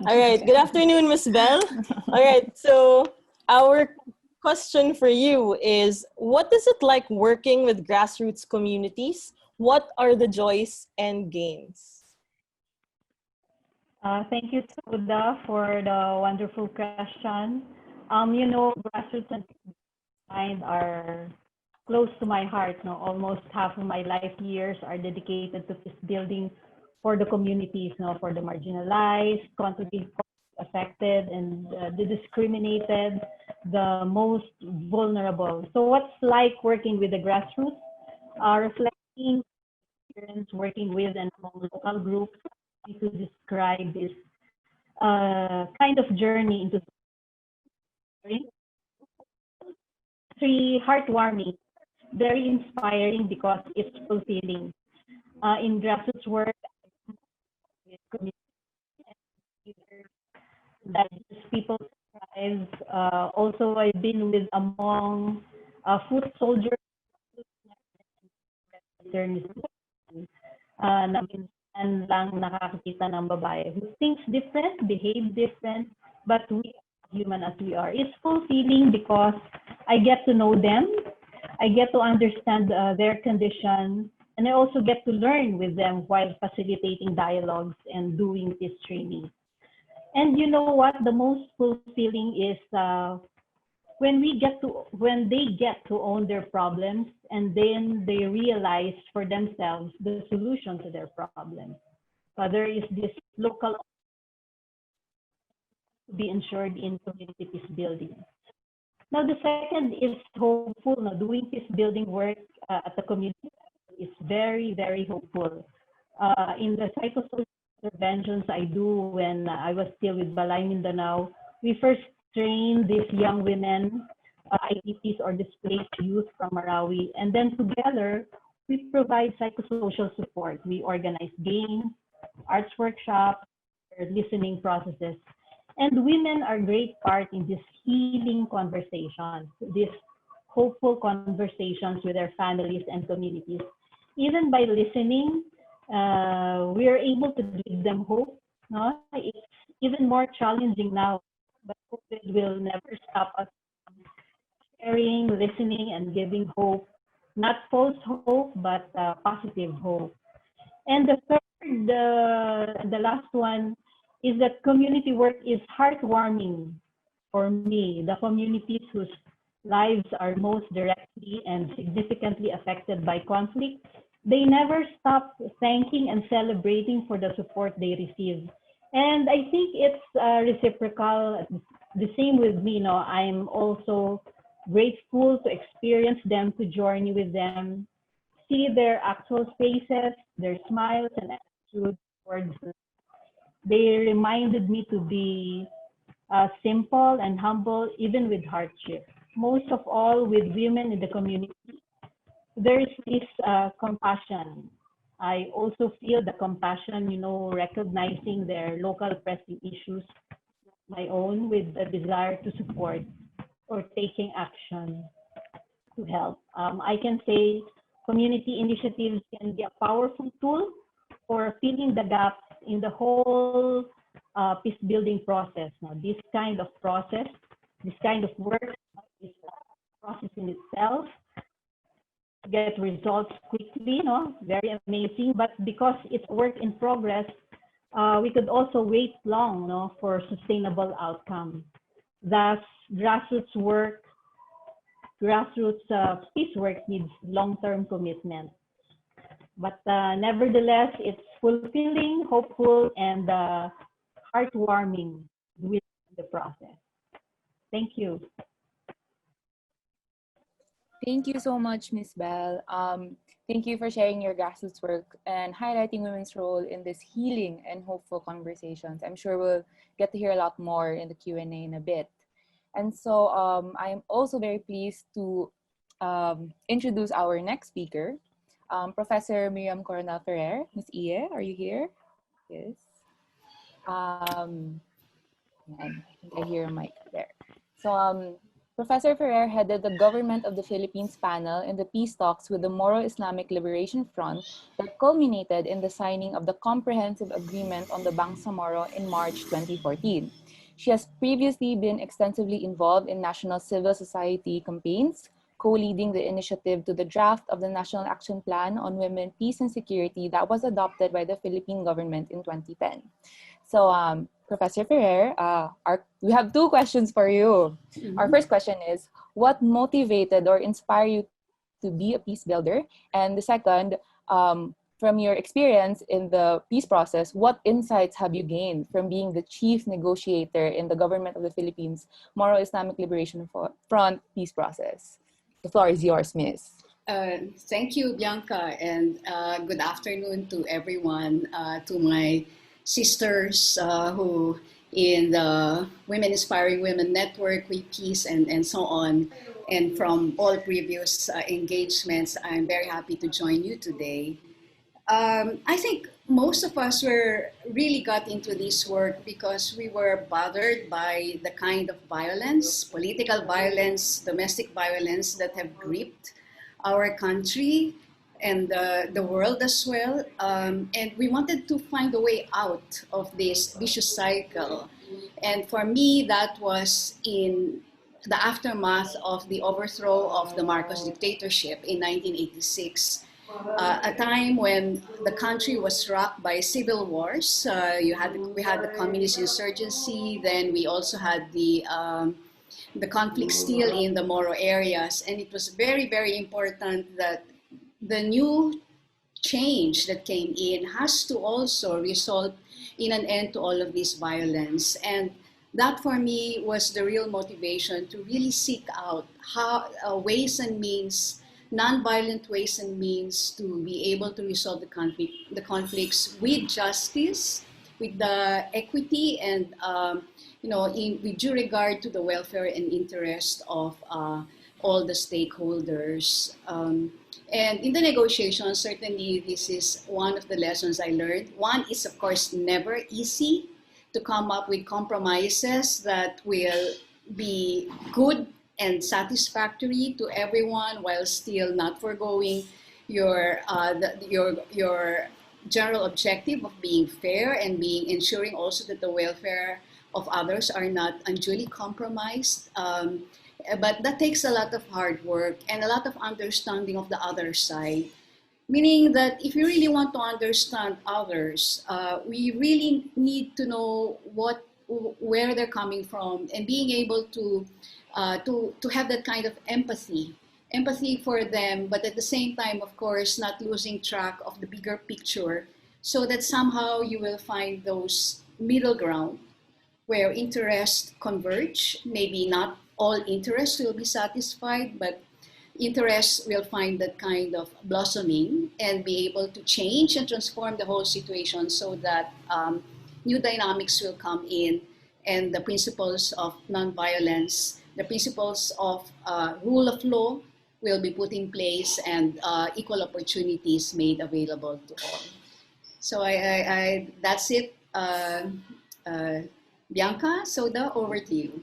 [SPEAKER 17] All right. Good afternoon, Miss Belle. All right. So our question for you is, what is it like working with grassroots communities? What are the joys and gains?
[SPEAKER 21] Thank you, Suda, for the wonderful question. You know, grassroots and mind are close to my heart. No, almost half of my life years are dedicated to peace building for the communities, no, for the marginalized, constantly affected, and the discriminated, the most vulnerable. So, what's like working with the grassroots? Reflecting experience working with and among local groups to describe this kind of journey into heartwarming, very inspiring because it's fulfilling. In grassroots work, that people strive. Also, I've been with among foot soldiers and lang nakakita ng babae who thinks different, behave different, but we are human as we are. It's fulfilling because I get to know them, I get to understand their condition, and I also get to learn with them while facilitating dialogues and doing this training. And you know what? The most fulfilling is when they get to own their problems, and then they realize for themselves the solution to their problems. There is this local to be ensured in community peace building. Now, the second is hopeful. Now, doing peace building work at the community is very, very hopeful. In the psychosocial interventions I do when I was still with Balay Mindanao, we first train these young women, IDPs or displaced youth from Marawi, and then together we provide psychosocial support. We organize games, arts workshops, listening processes, and women are a great part in this healing conversations, these hopeful conversations with their families and communities. Even by listening, we are able to give them hope. No? It's even more challenging now, but COVID will never stop us from sharing, listening, and giving hope. Not false hope, but positive hope. And the third, the last one, is that community work is heartwarming for me. The communities whose lives are most directly and significantly affected by conflict
[SPEAKER 6] they never stop thanking and celebrating for the support they receive. And I think it's reciprocal. The same with me. I'm also grateful to experience them, to journey with them, see their actual faces, their smiles and attitude towards. They reminded me to be simple and humble, even with hardship. Most of all, with women in the community, there is this compassion. I also feel the compassion, recognizing their local pressing issues, my own, with a desire to support or taking action to help. I can say community initiatives can be a powerful tool for filling the gaps in the whole peace building process. Now, this kind of process, this kind of work is a process in itself, get results quickly, very amazing. But because it's work in progress, we could also wait long, for sustainable outcome. Thus, grassroots peace work needs long-term commitment. But nevertheless, it's fulfilling, hopeful, and heartwarming with the process. Thank you.
[SPEAKER 1] Thank you so much, Ms. Bell. Thank you for sharing your grassroots work and highlighting women's role in this healing and hopeful conversations. I'm sure we'll get to hear a lot more in the Q&A in a bit. And so I'm also very pleased to introduce our next speaker, Professor Miriam Coronel Ferrer. Ms. Ie, are you here? Yes. I think I hear a mic there. So Professor Ferrer headed the Government of the Philippines panel in the peace talks with the Moro Islamic Liberation Front that culminated in the signing of the Comprehensive Agreement on the Bangsamoro in March 2014. She has previously been extensively involved in national civil society campaigns, co-leading the initiative to the draft of the National Action Plan on Women, Peace and Security that was adopted by the Philippine government in 2010. So Professor Ferrer, we have two questions for you. Mm-hmm. Our first question is, what motivated or inspired you to be a peace builder? And the second, from your experience in the peace process, what insights have you gained from being the chief negotiator in the Government of the Philippines Moro Islamic Liberation Front peace process? The floor is yours, Miss.
[SPEAKER 8] Thank you, Bianca, and good afternoon to everyone, to my sisters who in the Women Inspiring Women Network, We Peace, and so on. And from all previous engagements, I'm very happy to join you today. I think most of us really got into this work because we were bothered by the kind of violence, political violence, domestic violence that have gripped our country and the world as well. And we wanted to find a way out of this vicious cycle. And for me, that was in the aftermath of the overthrow of the Marcos dictatorship in 1986. A time when the country was rocked by civil wars. We had the communist insurgency. Then we also had the conflict still in the Moro areas, and it was very, very important that the new change that came in has to also result in an end to all of this violence. And that for me was the real motivation to really seek out ways and means, non-violent ways and means to be able to resolve the conflicts with justice, with the equity, and with due regard to the welfare and interest of all the stakeholders. And in the negotiations, certainly this is one of the lessons I learned. One is, of course, never easy to come up with compromises that will be good and satisfactory to everyone while still not foregoing your general objective of being fair and ensuring also that the welfare of others are not unduly compromised. But that takes a lot of hard work and a lot of understanding of the other side. Meaning that if you really want to understand others, we really need to know where they're coming from, and being able to have that kind of empathy empathy for them, but at the same time, of course, not losing track of the bigger picture, so that somehow you will find those middle ground where interests converge. Maybe not all interests will be satisfied, but interests will find that kind of blossoming and be able to change and transform the whole situation, so that new dynamics will come in, and the principles of nonviolence, the principles of rule of law will be put in place, and equal opportunities made available to all. So that's it. Bianca, Soda, over to you.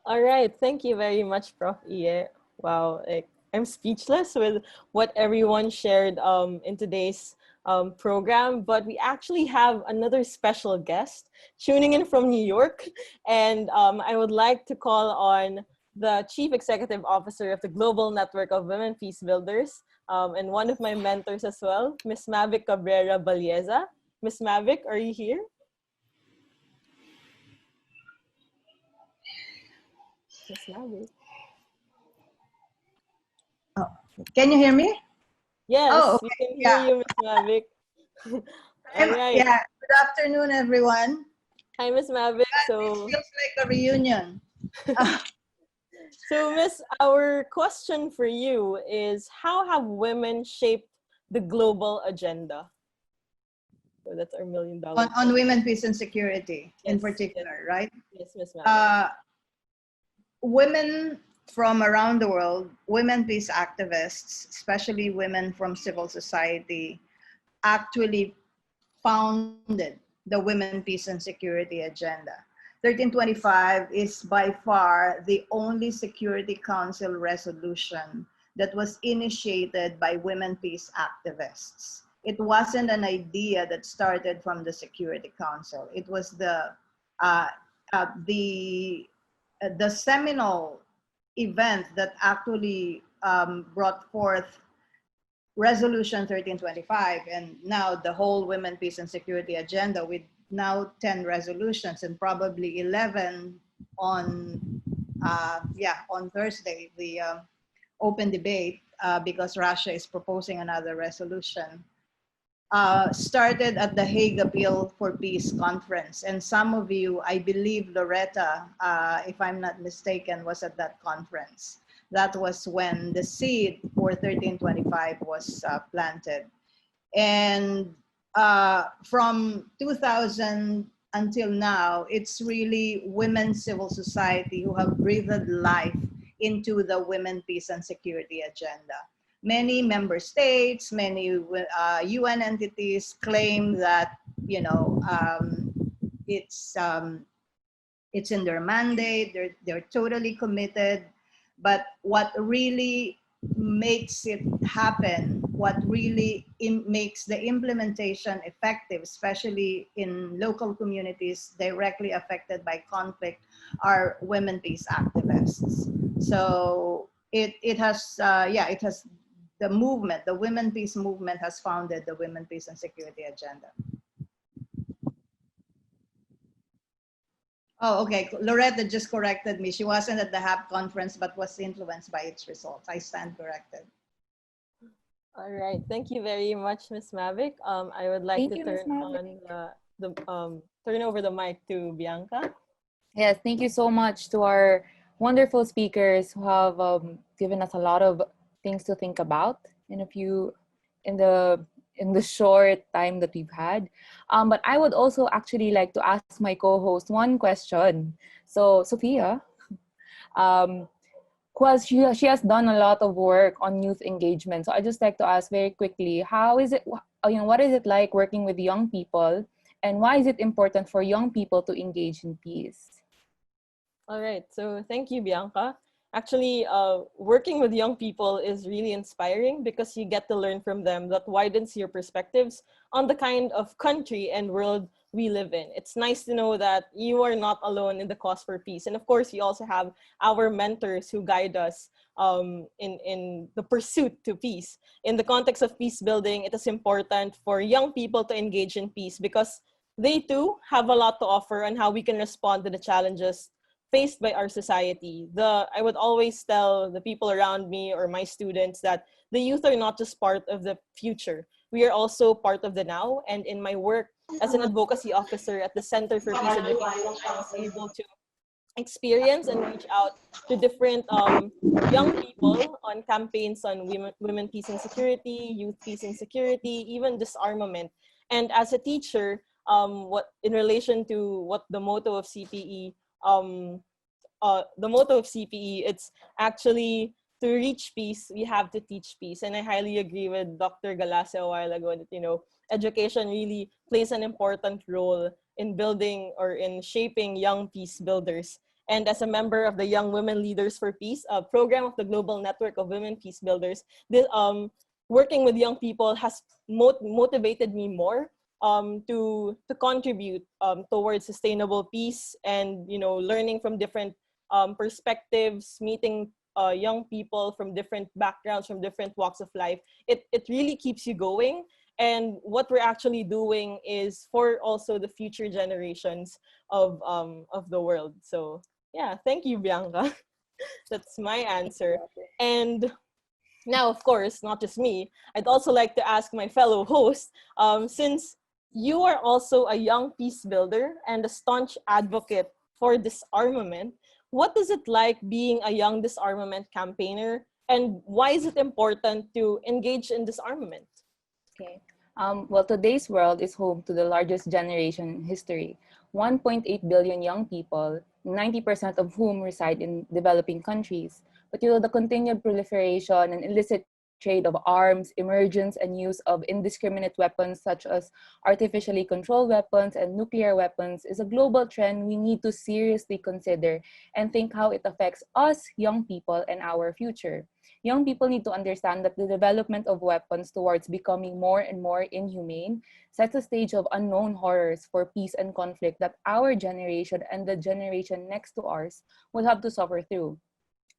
[SPEAKER 17] All right, thank you very much, Prof. Ie. Wow, I'm speechless with what everyone shared in today's program, but we actually have another special guest tuning in from New York, and I would like to call on the Chief Executive Officer of the Global Network of Women Peace Builders, and one of my mentors as well, Ms. Mavic Cabrera Balieza. Ms. Mavic, are you here? Ms. Mavic.
[SPEAKER 2] Oh, can you hear me?
[SPEAKER 17] Yes,
[SPEAKER 2] oh, okay.
[SPEAKER 17] We can hear you, Ms. Mavic. All right.
[SPEAKER 2] Yeah, good afternoon, everyone.
[SPEAKER 17] Hi, Ms. Mavic.
[SPEAKER 2] It feels like a reunion.
[SPEAKER 17] So, Miss, our question for you is, how have women shaped the global agenda? So that's our $1 million.
[SPEAKER 2] On women, peace, and security in particular, right?
[SPEAKER 17] Yes, Ms. Mavic.
[SPEAKER 2] Women from around the world, women peace activists, especially women from civil society, actually founded the Women, Peace, and Security agenda. 1325 is by far the only Security Council resolution that was initiated by women peace activists. It wasn't an idea that started from the Security Council. It was the seminal event that actually brought forth Resolution 1325, and now the whole Women, Peace, and Security agenda, with now 10 resolutions and probably 11 on Thursday, the open debate, because Russia is proposing another resolution. Started at the Hague Appeal for Peace conference. And some of you, I believe Loretta, if I'm not mistaken, was at that conference. That was when the seed for 1325 was planted. And from 2000 until now, it's really women civil society who have breathed life into the Women, Peace, and Security agenda. Many member states, many UN entities claim that, you know, it's in their mandate. They're totally committed. But what really makes it happen, what really makes the implementation effective, especially in local communities directly affected by conflict, are women peace activists. So it has the movement, the Women Peace movement has founded the Women, Peace, and Security agenda. Oh, okay. Loretta just corrected me. She wasn't at the HAP conference, but was influenced by its results. I stand corrected.
[SPEAKER 17] All right. Thank you very much, Ms. Mavic. I would like to turn over the mic to Bianca.
[SPEAKER 1] Yes, thank you so much to our wonderful speakers who have given us a lot of things to think about in the short time that we've had. But I would also actually like to ask my co-host one question. So Sophia, because she has done a lot of work on youth engagement. So I just like to ask very quickly, how is it, what is it like working with young people, and why is it important for young people to engage in peace?
[SPEAKER 17] All right, so thank you, Bianca. Actually, working with young people is really inspiring because you get to learn from them. That widens your perspectives on the kind of country and world we live in. It's nice to know that you are not alone in the cause for peace. And of course, we also have our mentors who guide us in the pursuit to peace. In the context of peace building, it is important for young people to engage in peace because they too have a lot to offer on how we can respond to the challenges faced by our society. I would always tell the people around me or my students that the youth are not just part of the future. We are also part of the now. And in my work as an advocacy officer at the Center for Peace Education, I was able to experience and reach out to different young people on campaigns on women peace and security, youth peace and security, even disarmament. And as a teacher, what in relation to what the motto of CPE, it's actually to reach peace, we have to teach peace. And I highly agree with Dr. Galase a while ago that, you know, education really plays an important role in building or in shaping young peace builders. And as a member of the Young Women Leaders for Peace, a program of the Global Network of Women Peace Builders, working with young people has motivated me more to contribute towards sustainable peace, and, you know, learning from different perspectives, meeting young people from different backgrounds, from different walks of life. It really keeps you going. And what we're actually doing is for also the future generations of the world. So yeah, thank you, Bianca. That's my answer. And now, of course, not just me, I'd also like to ask my fellow host, since you are also a young peace builder and a staunch advocate for disarmament, what is it like being a young disarmament campaigner, and why is it important to engage in disarmament?
[SPEAKER 1] Okay. Well, today's world is home to the largest generation in history. 1.8 billion young people, 90% of whom reside in developing countries. But the continued proliferation and illicit trade of arms, emergence and use of indiscriminate weapons such as artificially controlled weapons and nuclear weapons is a global trend we need to seriously consider and think how it affects us, young people, and our future. Young people need to understand that the development of weapons towards becoming more and more inhumane sets a stage of unknown horrors for peace and conflict that our generation and the generation next to ours will have to suffer through.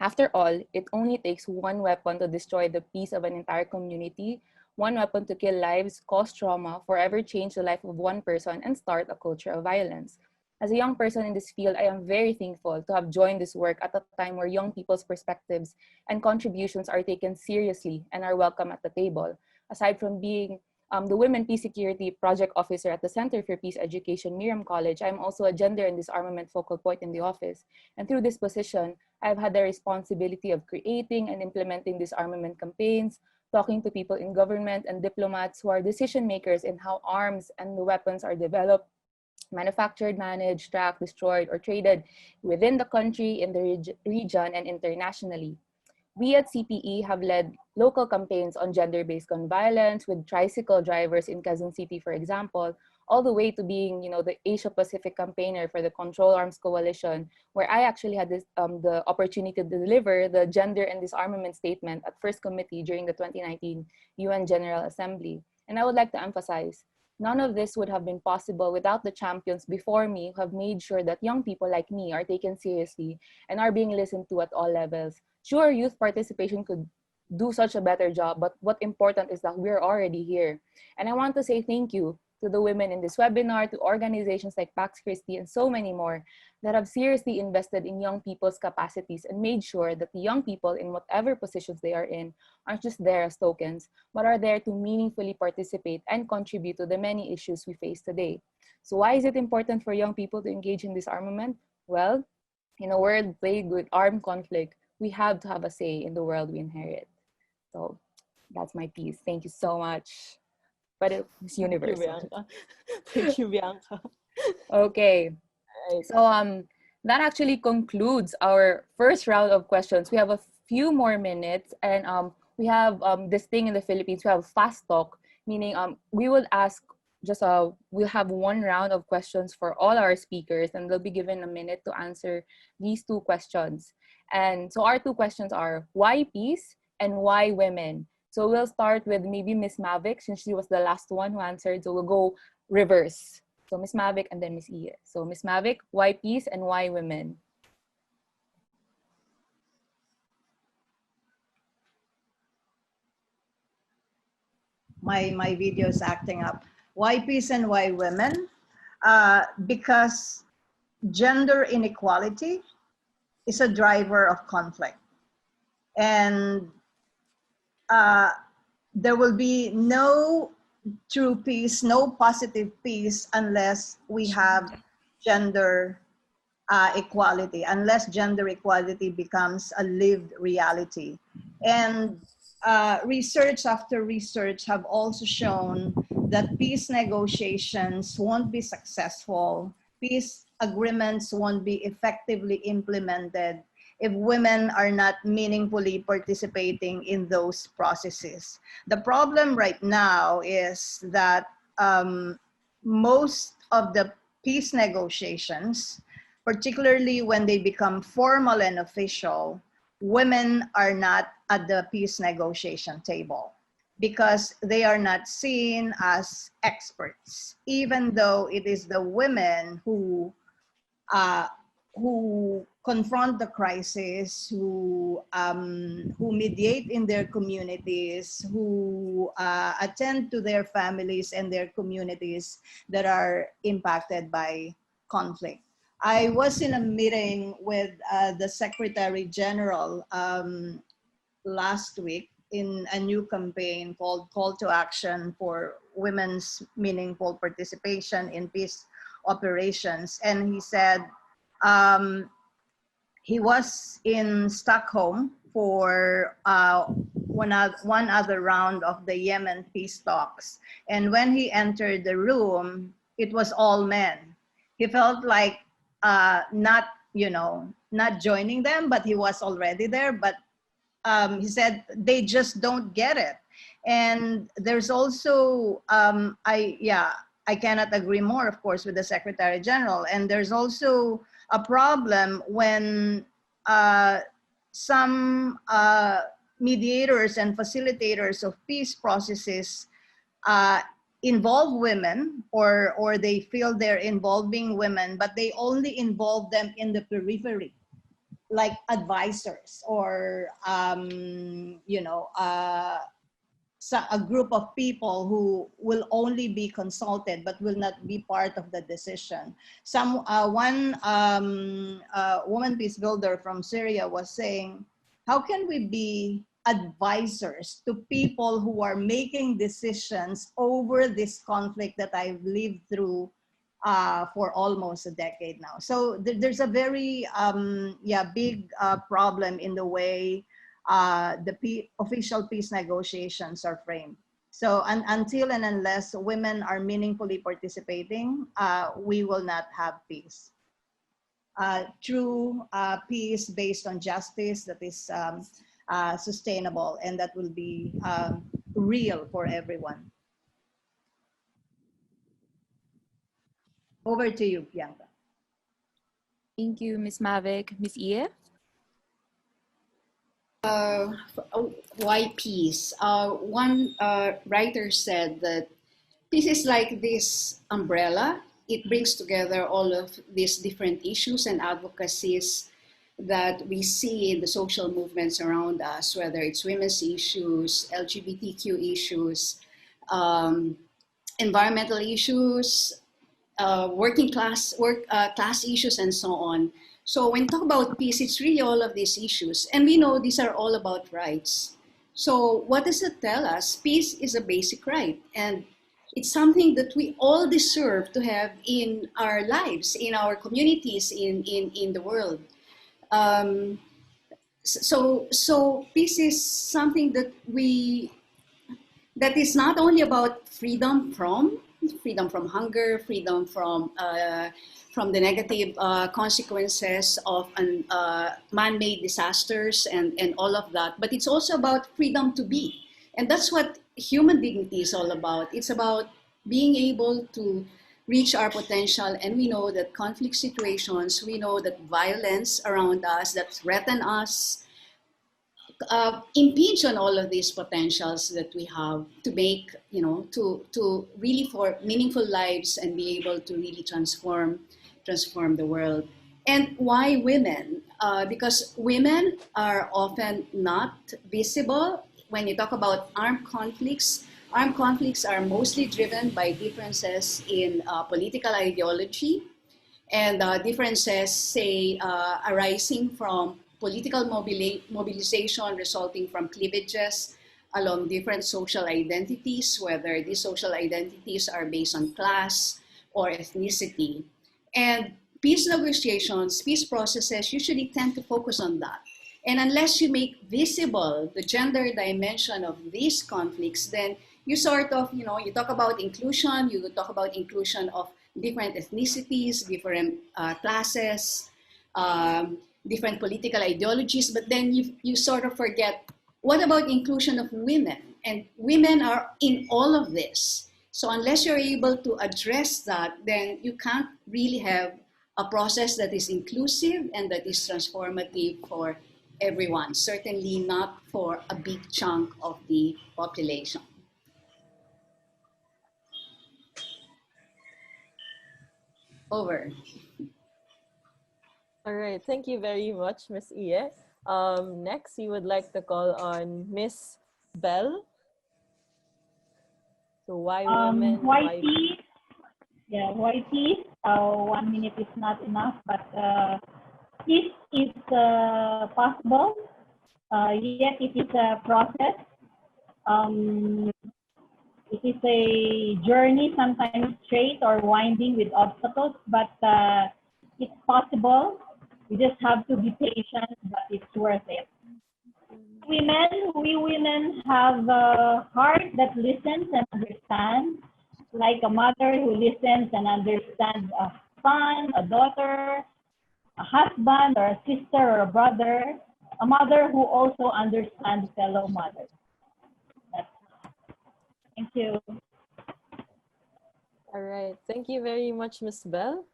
[SPEAKER 1] After all, it only takes one weapon to destroy the peace of an entire community, one weapon to kill lives, cause trauma, forever change the life of one person, and start a culture of violence. As a young person in this field, I am very thankful to have joined this work at a time where young people's perspectives and contributions are taken seriously and are welcome at the table. Aside from being the Women Peace Security Project Officer at the Center for Peace Education Miriam College, I'm also a gender and disarmament focal point in the office. And through this position, I've had the responsibility of creating and implementing disarmament campaigns, talking to people in government and diplomats who are decision makers in how arms and the weapons are developed, manufactured, managed, tracked, destroyed, or traded within the country, in the region, and internationally. We at CPE have led local campaigns on gender-based gun violence with tricycle drivers in Quezon City, for example, all the way to being, the Asia-Pacific campaigner for the Control Arms Coalition, where I actually had the opportunity to deliver the Gender and Disarmament Statement at First Committee during the 2019 UN General Assembly. And I would like to emphasize, none of this would have been possible without the champions before me who have made sure that young people like me are taken seriously and are being listened to at all levels. Sure, youth participation could do such a better job, but what's important is that we're already here. And I want to say thank you to the women in this webinar, to organizations like Pax Christi and so many more that have seriously invested in young people's capacities and made sure that the young people in whatever positions they are in aren't just there as tokens, but are there to meaningfully participate and contribute to the many issues we face today. So why is it important for young people to engage in disarmament? Well, in a world plagued with armed conflict, we have to have a say in the world we inherit. So that's my piece. Thank you so much. But it's universal.
[SPEAKER 17] Thank you, Bianca.
[SPEAKER 1] Okay. So that actually concludes our first round of questions. We have a few more minutes, and we have this thing in the Philippines. We have fast talk, meaning we will ask we'll have one round of questions for all our speakers, and they'll be given a minute to answer these two questions. And so our two questions are, why peace and why women? So we'll start with maybe Miss Mavic, since she was the last one who answered. So we'll go reverse. So Miss Mavic and then Miss Iya. So Miss Mavic, why peace and why women?
[SPEAKER 2] My video is acting up. Why peace and why women? Because gender inequality is a driver of conflict. And there will be no true peace, no positive peace, unless we have gender equality, unless gender equality becomes a lived reality. And research after research have also shown that peace negotiations won't be successful, peace agreements won't be effectively implemented if women are not meaningfully participating in those processes. The problem right now is that most of the peace negotiations, particularly when they become formal and official, women are not at the peace negotiation table because they are not seen as experts, even though it is the women who confront the crisis, who mediate in their communities, who attend to their families and their communities that are impacted by conflict. I was in a meeting with the Secretary General last week in a new campaign called Call to Action for Women's Meaningful Participation in Peace Operations. And he said he was in Stockholm for one other round of the Yemen peace talks. And when he entered the room, it was all men. He felt like not joining them, but he was already there. But he said they just don't get it. And there's also, I cannot agree more, of course, with the Secretary General. And there's also a problem when some mediators and facilitators of peace processes involve women, or they feel they're involving women, but they only involve them in the periphery, like advisors or a group of people who will only be consulted but will not be part of the decision. One woman peace builder from Syria was saying, how can we be advisors to people who are making decisions over this conflict that I've lived through for almost a decade now? So there's a very big problem in the way the official peace negotiations are framed. So until and unless women are meaningfully participating, we will not have peace. True peace based on justice that is sustainable and that will be real for everyone. Over to you, Bianca.
[SPEAKER 1] Thank you, Ms. Mavic. Ms. Ie?
[SPEAKER 8] Why peace? One writer said that peace is like this umbrella. It brings together all of these different issues and advocacies that we see in the social movements around us, whether it's women's issues, LGBTQ issues, environmental issues, working class issues, and so on. So when we talk about peace, it's really all of these issues. And we know these are all about rights. So what does it tell us? Peace is a basic right. And it's something that we all deserve to have in our lives, in our communities, in the world. So peace is something that is not only about freedom from hunger, freedom from the negative consequences of man-made disasters and all of that, but it's also about freedom to be. And that's what human dignity is all about. It's about being able to reach our potential, and we know that conflict situations, we know that violence around us that threaten us, impinge on all of these potentials that we have to make, to really for meaningful lives and be able to really transform the world. And why women? Because women are often not visible. When you talk about armed conflicts are mostly driven by differences in political ideology And differences, say, arising from political mobilization resulting from cleavages along different social identities, whether these social identities are based on class or ethnicity. And peace negotiations, peace processes usually tend to focus on that. And unless you make visible the gender dimension of these conflicts, then you sort of, you talk about inclusion, you talk about inclusion of different ethnicities, different classes, different political ideologies, but then you sort of forget, what about inclusion of women? And women are in all of this. So unless you're able to address that, then you can't really have a process that is inclusive and that is transformative for everyone, certainly not for a big chunk of the population. Over.
[SPEAKER 17] All right, thank you very much, Miss Iye. Next, we would like to call on Miss Bell. So why women?
[SPEAKER 6] Why peace? Yeah, why peace? 1 minute is not enough, but peace is possible, yet it is a process. It is a journey, sometimes straight or winding with obstacles, but it's possible. We just have to be patient, but it's worth it. We women have a heart that listens and understands, like a mother who listens and understands a son, a daughter, a husband, or a sister or a brother, a mother who also understands fellow mothers. Thank you.
[SPEAKER 17] All right, thank you very much, Ms. Bell.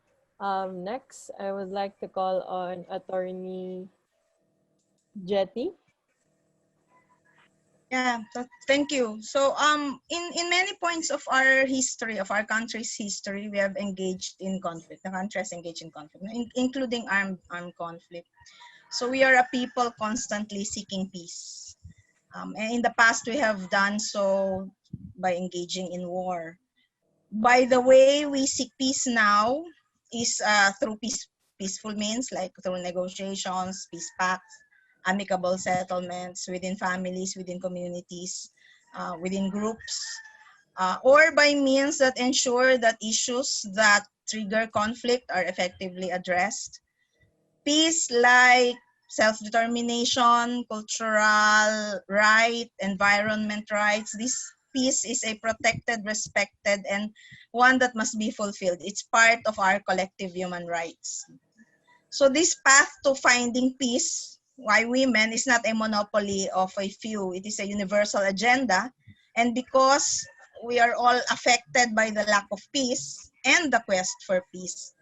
[SPEAKER 17] Next, I would like to call on Attorney Jetty.
[SPEAKER 3] Yeah, thank you. So in many points of our history, of our country's history, we have engaged in conflict. The country has engaged in conflict, including armed conflict. So we are a people constantly seeking peace. And in the past, we have done so by engaging in war. By the way, we seek peace now is through peaceful means, like through negotiations, peace pacts, amicable settlements within families, within communities, within groups, or by means that ensure that issues that trigger conflict are effectively addressed. Peace like self-determination, cultural right, environment rights, this peace is a protected, respected, and one that must be fulfilled. It's part of our collective human rights. So this path to finding peace, why women, is not a monopoly of a few. It is a universal agenda. And because we are all affected by the lack of peace and the quest for peace,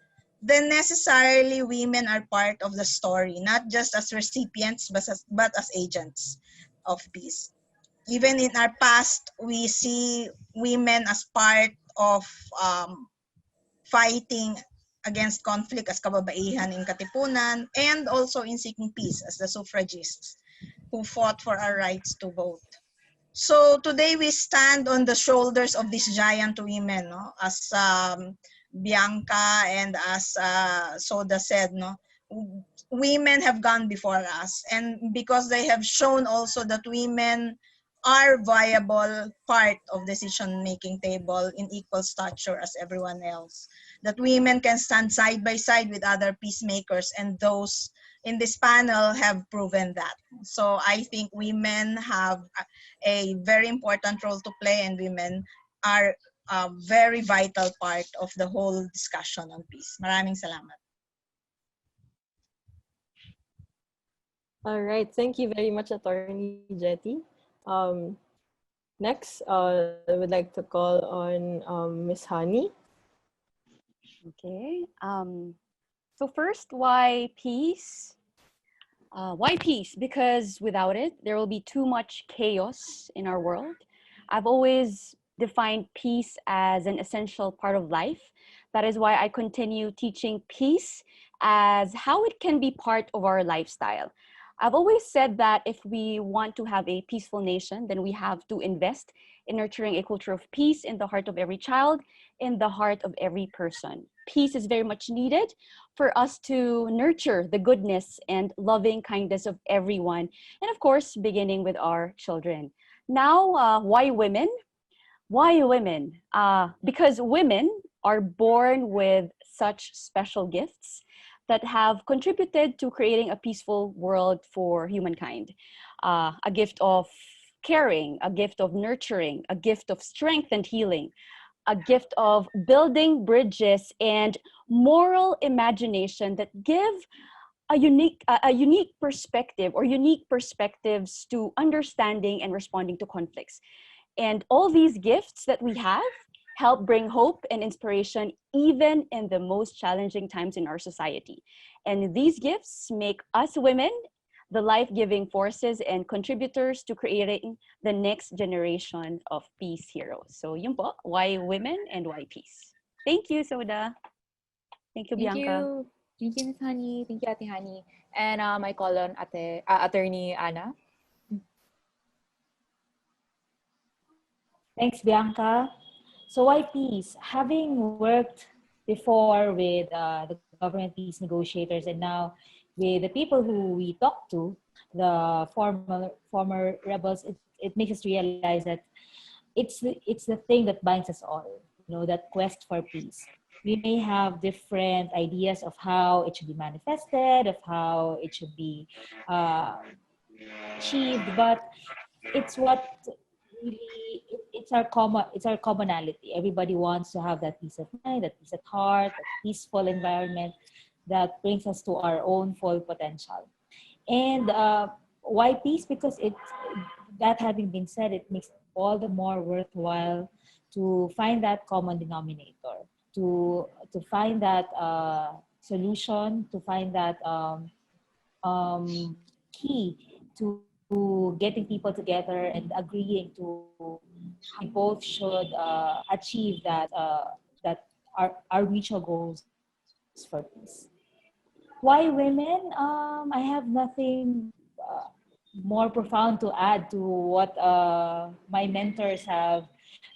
[SPEAKER 3] then necessarily women are part of the story, not just as recipients, but as agents of peace. Even in our past, we see women as part of fighting against conflict as kababaihan in Katipunan, and also in seeking peace as the suffragists who fought for our rights to vote. So today we stand on the shoulders of these giant women, no? As Bianca and as Soda said, no? Women have gone before us, and because they have shown also that women are viable part of decision-making table in equal stature as everyone else. That women can stand side by side with other peacemakers, and those in this panel have proven that. So I think women have a very important role to play, and women are a very vital part of the whole discussion on peace. Maraming salamat.
[SPEAKER 17] All right, thank you very much, Attorney Jetty. Next, I would like to call on Miss Hani.
[SPEAKER 22] Okay. So first, why peace? Why peace? Because without it, there will be too much chaos in our world. I've always defined peace as an essential part of life. That is why I continue teaching peace as how it can be part of our lifestyle. I've always said that if we want to have a peaceful nation, then we have to invest in nurturing a culture of peace in the heart of every child, in the heart of every person. Peace is very much needed for us to nurture the goodness and loving kindness of everyone. And of course, beginning with our children. Now, why women? Why women? Because women are born with such special gifts that have contributed to creating a peaceful world for humankind. A gift of caring, a gift of nurturing, a gift of strength and healing, a gift of building bridges and moral imagination that give a unique perspective or unique perspectives to understanding and responding to conflicts. And all these gifts that we have help bring hope and inspiration even in the most challenging times in our society. And these gifts make us women the life-giving forces and contributors to creating the next generation of peace heroes. So yun po, why women and why peace. Thank you, Soda. Thank you,
[SPEAKER 1] Thank
[SPEAKER 22] Bianca.
[SPEAKER 1] you. Thank you, Ms. Honey. Thank you, Ate Honey. And I call on Attorney Anna.
[SPEAKER 21] Thanks, Bianca. So why peace? Having worked before with the government peace negotiators and now with the people who we talk to, the former rebels, it makes us realize that it's the thing that binds us all, that quest for peace. We may have different ideas of how it should be manifested, of how it should be achieved, but it's what really it's our commonality. Everybody wants to have that peace of mind, that peace of heart, that peaceful environment that brings us to our own full potential. And why peace? Because that having been said, it makes it all the more worthwhile to find that common denominator, to find that solution, to find that key to getting people together and agreeing to how we both should achieve that our mutual goals for peace. Why women? I have nothing more profound to add to what my mentors have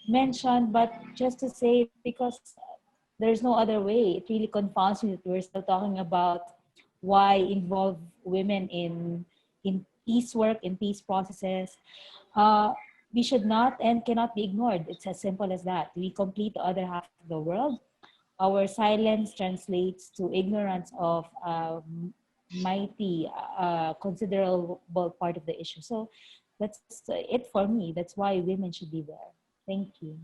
[SPEAKER 21] mentioned, but just to say, because there's no other way. It really confounds me that we're still talking about why involve women in peace work, in peace processes. We should not and cannot be ignored. It's as simple as that. We complete the other half of the world. Our silence translates to ignorance of mighty, considerable part of the issue. So that's it for me. That's why women should be there. Thank you.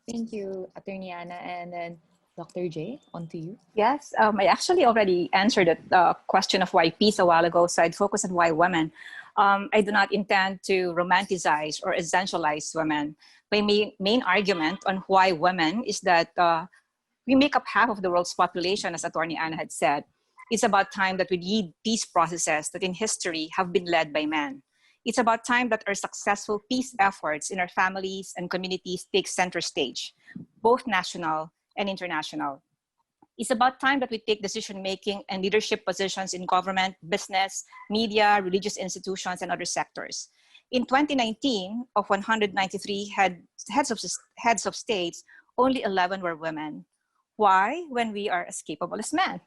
[SPEAKER 1] Thank you, Attorney Anna. And then Dr. J, on to you.
[SPEAKER 20] Yes, I actually already answered the question of why peace a while ago, so I'd focus on why women. I do not intend to romanticize or essentialize women. My main argument on why women is that we make up half of the world's population, as Attorney Anna had said. It's about time that we lead peace processes that in history have been led by men. It's about time that our successful peace efforts in our families and communities take center stage, both national and international. It's about time that we take decision-making and leadership positions in government, business, media, religious institutions, and other sectors. In 2019, of 193 heads of states, only 11 were women. Why? When we are as capable as men.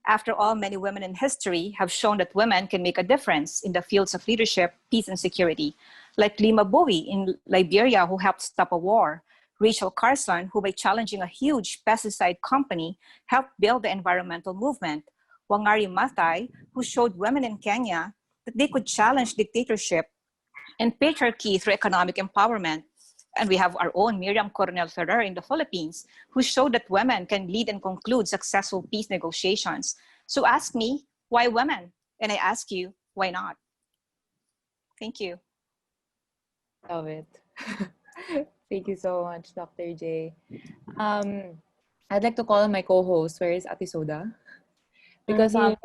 [SPEAKER 20] After all, many women in history have shown that women can make a difference in the fields of leadership, peace, and security, like Lima Bowie in Liberia, who helped stop a war, Rachel Carson, who by challenging a huge pesticide company, helped build the environmental movement, Wangari Maathai, who showed women in Kenya that they could challenge dictatorship and patriarchy through economic empowerment. And we have our own Miriam Coronel Ferrer in the Philippines, who showed that women can lead and conclude successful peace negotiations. So ask me, why women? And I ask you, why not? Thank you.
[SPEAKER 1] Love it. Thank you so much, Dr. J. I'd like to call on my co-host. Where is Ate Soda? Because now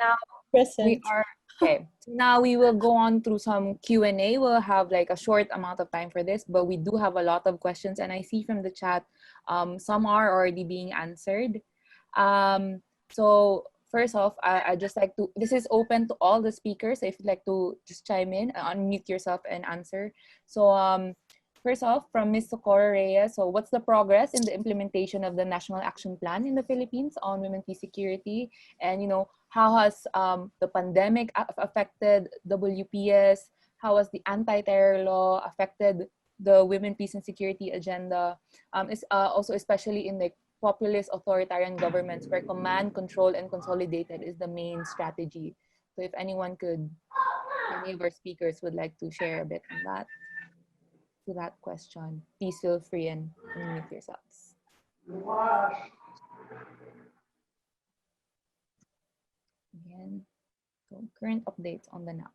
[SPEAKER 1] we are okay. So now we will go on through some Q&A. We'll have like a short amount of time for this, but we do have a lot of questions, and I see from the chat some are already being answered. So first off, I just like to, this is open to all the speakers. So if you'd like to just chime in, unmute yourself and answer. So first off, from Ms. Socorro Reyes, so what's the progress in the implementation of the National Action Plan in the Philippines on women, peace, security? And, you know, how has the pandemic affected WPS? How has the anti-terror law affected the women, peace, and security agenda? Also especially in the populist authoritarian governments where command, control, and consolidated is the main strategy. So if anyone could, any of our speakers would like to share a bit on that, to that question, please feel free and unmute yourselves. Again, so current updates on the NAP.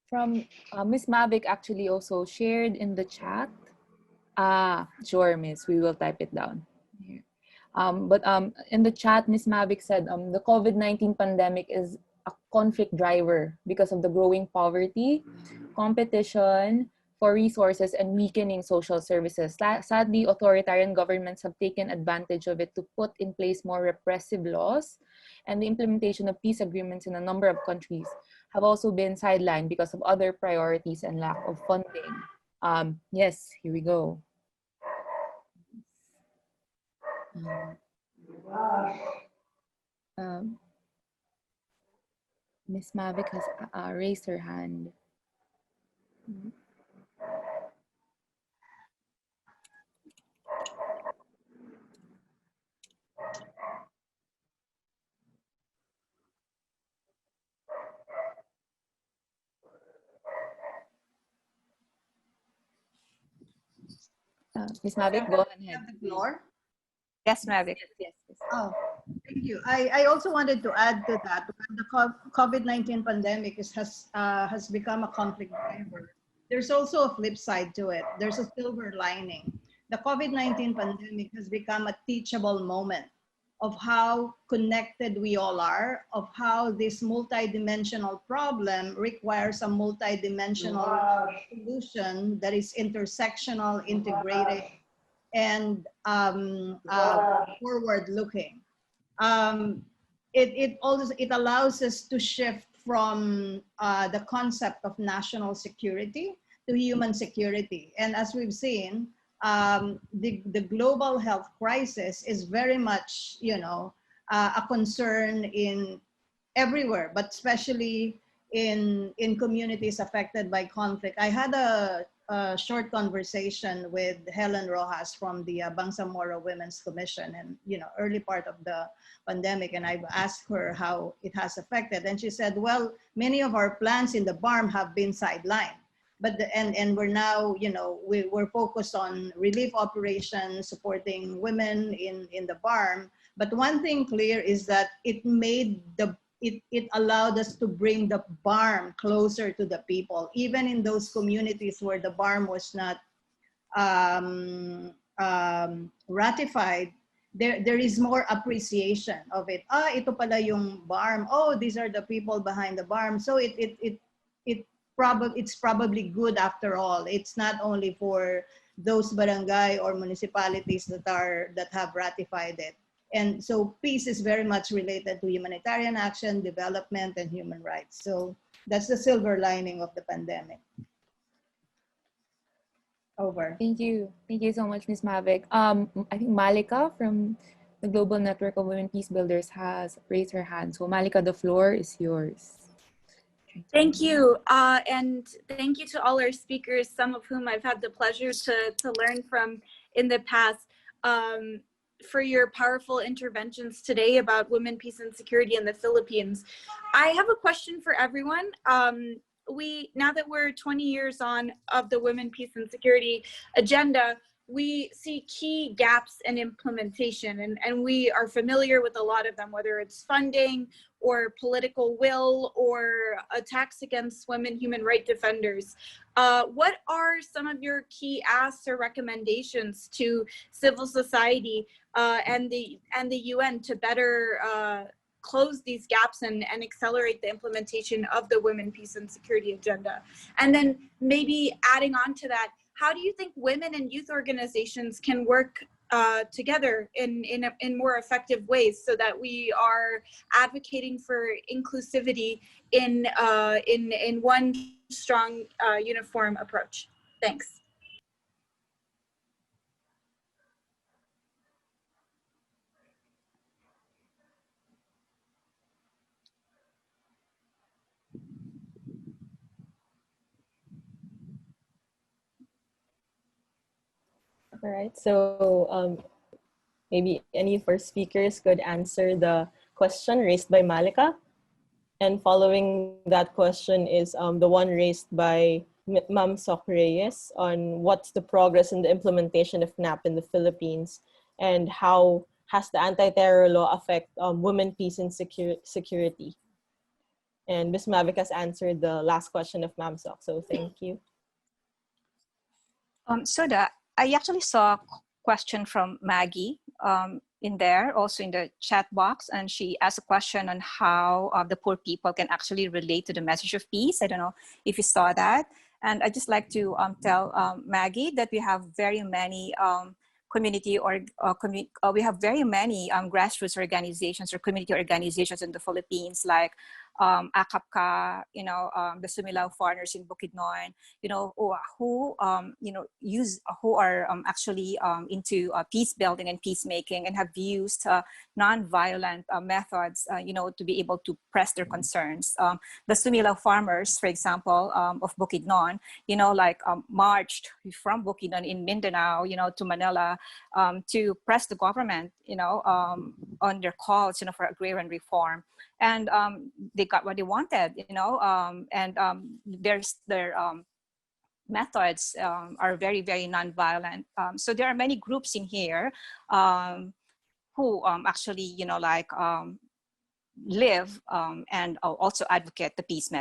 [SPEAKER 1] From Miss Mavic actually also shared in the chat. Sure, Miss, we will type it down here. But in the chat, Miss Mavic said the COVID-19 pandemic is a conflict driver because of the growing poverty, competition for resources, and weakening social services. Sadly, authoritarian governments have taken advantage of it to put in place more repressive laws, and the implementation of peace agreements in a number of countries have also been sidelined because of other priorities and lack of funding. Yes, here we go. Miss Mavic has raised her hand. Miss Mavic, go ahead.
[SPEAKER 2] The floor?
[SPEAKER 20] Yes, Mavic.
[SPEAKER 1] Yes.
[SPEAKER 2] Oh, thank you. I also wanted to add to that. The COVID-19 pandemic has become a conflict driver. There's also a flip side to it. There's a silver lining. The COVID-19 pandemic has become a teachable moment of how connected we all are, of how this multidimensional problem requires a multidimensional solution that is intersectional, integrated, and forward-looking. It allows us to shift from the concept of national security to human security. And as we've seen, the global health crisis is very much, a concern in everywhere, but especially in communities affected by conflict. I had a short conversation with Helen Rojas from the Bangsamoro Women's Commission, and early part of the pandemic, and I've asked her how it has affected, and she said, well, many of our plans in the BARM have been sidelined, but and we're now, we're focused on relief operations, supporting women in the BARM. But one thing clear is that it made it allowed us to bring the BARM closer to the people, even in those communities where the BARM was not ratified. There is more appreciation of it. Ito pala yung BARM. Oh, these are the people behind the BARM. So it's probably good after all. It's not only for those barangay or municipalities that have ratified it. And so peace is very much related to humanitarian action, development, and human rights. So that's the silver lining of the pandemic. Over.
[SPEAKER 1] Thank you. Thank you so much, Ms. Mavic. I think Malika from the Global Network of Women Peace Builders has raised her hand. So Malika, the floor is yours.
[SPEAKER 4] Thank you. And thank you to all our speakers, some of whom I've had the pleasure to learn from in the past, for your powerful interventions today about women, peace, and security in the Philippines. I have a question for everyone. Now that we're 20 years on of the women, peace, and security agenda, we see key gaps in implementation, and we are familiar with a lot of them, whether it's funding or political will or attacks against women human rights defenders. What are some of your key asks or recommendations to civil society and the UN to better close these gaps and accelerate the implementation of the Women, Peace, and Security agenda? And then maybe adding on to that, how do you think women and youth organizations can work together in more effective ways so that we are advocating for inclusivity in one strong uniform approach? Thanks.
[SPEAKER 17] All right, so maybe any first speakers could answer the question raised by Malika. And following that question is the one raised by Ma'am Soc Reyes on what's the progress in the implementation of NAP in the Philippines and how has the anti-terror law affect women, peace, and security. And Ms. Mavic has answered the last question of Ma'am Soc, so thank you.
[SPEAKER 20] Soda, I actually saw a question from Maggie in there, also in the chat box, and she asked a question on how the poor people can actually relate to the message of peace. I don't know if you saw that. And I'd just like to tell Maggie that we have very many we have very many grassroots organizations or community organizations in the Philippines, like AKAPCA, the Sumilaw farmers in Bukidnon, who are actually into peace building and peacemaking and have used non-violent methods, to be able to press their concerns. The Sumilaw farmers, for example, of Bukidnon, marched from Bukidnon in Mindanao, to Manila, to press the government, on their calls, for agrarian reform. And they got what they wanted, their methods are very, very nonviolent. So there are many groups in here who actually, live and also advocate the peace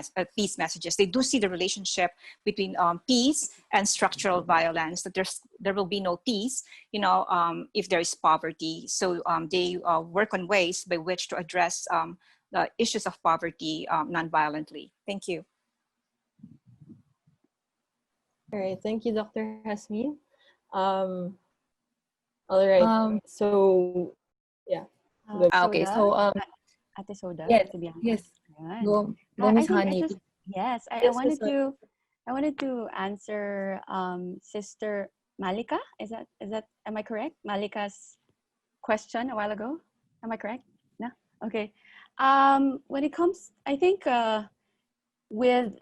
[SPEAKER 20] messages. They do see the relationship between peace and structural violence, that there will be no peace, if there is poverty. So they work on ways by which to address the issues of poverty non-violently. Thank you.
[SPEAKER 17] All right, thank you, Dr. Hasmin. All right, so yeah.
[SPEAKER 1] Okay, so
[SPEAKER 22] Ate Soda,
[SPEAKER 1] yes,
[SPEAKER 22] Ate Bianca.
[SPEAKER 1] yes.
[SPEAKER 22] Ayan.
[SPEAKER 1] Go,
[SPEAKER 22] I
[SPEAKER 1] Miss
[SPEAKER 22] think
[SPEAKER 1] Honey.
[SPEAKER 22] I wanted to answer Sister Malika. Is that am I correct? Malika's question a while ago. Am I correct? No? Okay. When it comes, I think with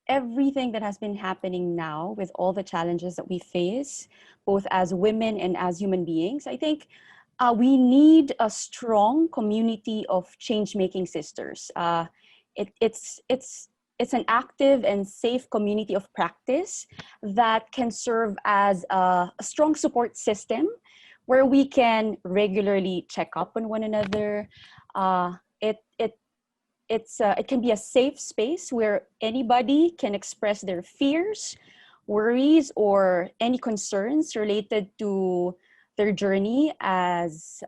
[SPEAKER 22] everything that has been happening now, with all the challenges that we face, both as women and as human beings, I think we need a strong community of change-making sisters. It's an active and safe community of practice that can serve as a strong support system where we can regularly check up on one another. It can be a safe space where anybody can express their fears, worries, or any concerns related to their journey as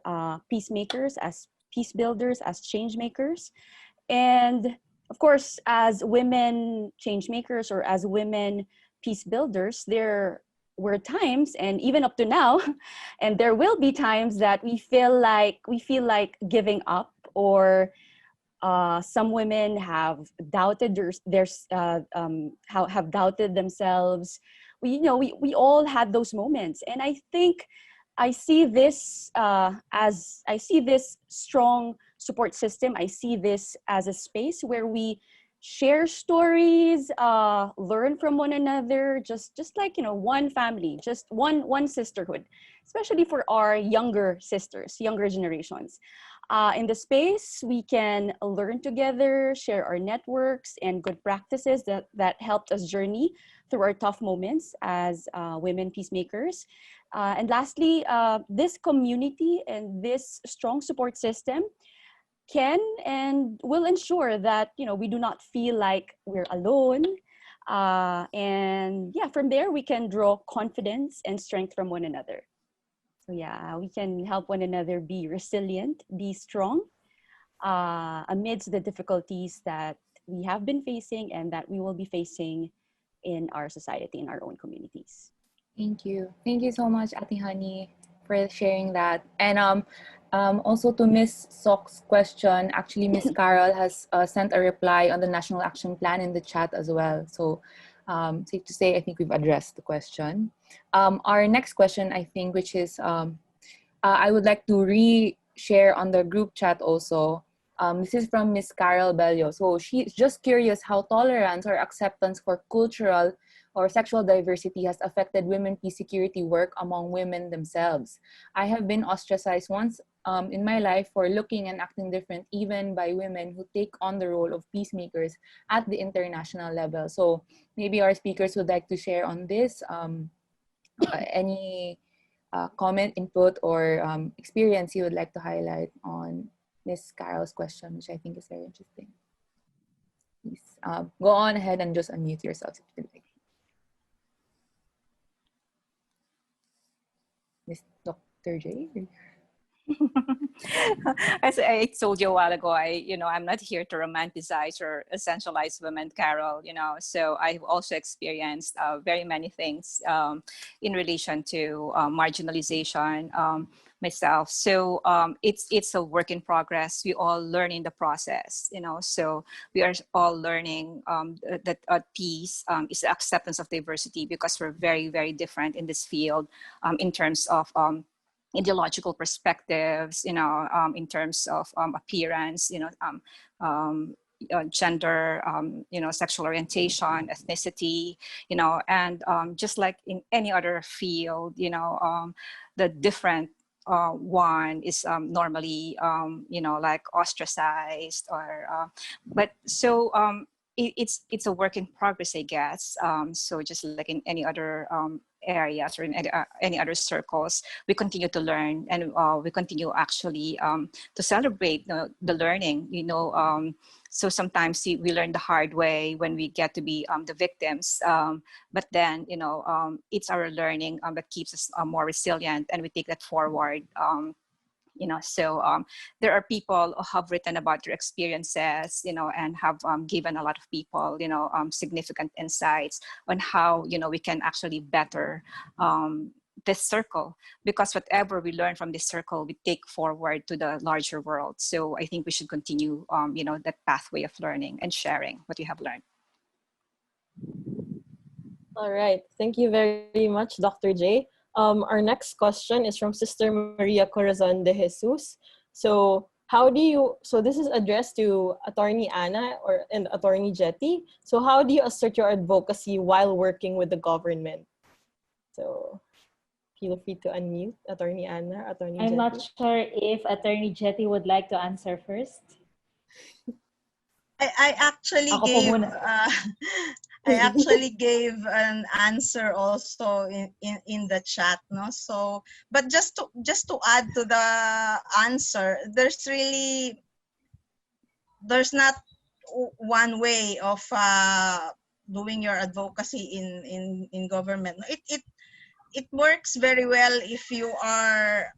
[SPEAKER 22] peacemakers, as peace builders, as change makers. And of course, as women change makers or as women peace builders, there were times, and even up to now, and there will be times that we feel like giving up, or some women have doubted have doubted themselves. We all had those moments, and I think I see this strong support system. I see this as a space where we share stories, learn from one another, just like one family, just one sisterhood, especially for our younger sisters, younger generations. In the space, we can learn together, share our networks and good practices that helped us journey through our tough moments as women peacemakers. And lastly, this community and this strong support system can and will ensure that we do not feel like we're alone. And yeah, from there we can draw confidence and strength from one another. So yeah, we can help one another be resilient, be strong, amidst the difficulties that we have been facing and that we will be facing in our society, in our own communities.
[SPEAKER 1] Thank you. Thank you so much, Ate Honey, for sharing that. And also to Miss Sok's question, actually Miss Carol has sent a reply on the National Action Plan in the chat as well. So safe to say, I think we've addressed the question. Our next question, I think, which is, I would like to re-share on the group chat also. This is from Miss Carol Bello. So she's just curious how tolerance or acceptance for cultural or sexual diversity has affected women peace security work among women themselves. I have been ostracized once in my life for looking and acting different, even by women who take on the role of peacemakers at the international level. So maybe our speakers would like to share on this. Any comment, input, or experience you would like to highlight on Miss Carol's question, which I think is very interesting. Please go on ahead and just unmute yourselves if you'd like. Miss Dr. J?
[SPEAKER 20] As I told you a while ago, I'm not here to romanticize or essentialize women, Carol, so I've also experienced very many things in relation to marginalization myself. So it's a work in progress. We all learn in the process, so we are all learning that peace is the acceptance of diversity, because we're very, very different in this field in terms of ideological perspectives, in terms of appearance, gender, sexual orientation, ethnicity, and just like in any other field, the different one is normally, like ostracized or, but so it's a work in progress, I guess. So just like in any other areas or in any other circles, we continue to learn, and we continue actually to celebrate the learning, so sometimes we learn the hard way when we get to be the victims, but then it's our learning that keeps us more resilient, and we take that forward. So there are people who have written about their experiences, and have given a lot of people, significant insights on how, we can actually better this circle, because whatever we learn from this circle, we take forward to the larger world. So I think we should continue, that pathway of learning and sharing what we have learned.
[SPEAKER 17] All right. Thank you very much, Dr. J. Our next question is from Sister Maria Corazon de Jesus. So this is addressed to Attorney Anna and Attorney Jetty. So how do you assert your advocacy while working with the government? So feel free to unmute, Attorney Anna, Attorney Jetty.
[SPEAKER 21] I'm not sure if Attorney Jetty would like to answer first.
[SPEAKER 3] I actually gave an answer also in the chat, no? So, but just to add to the answer, there's not one way of doing your advocacy in government. It works very well if you are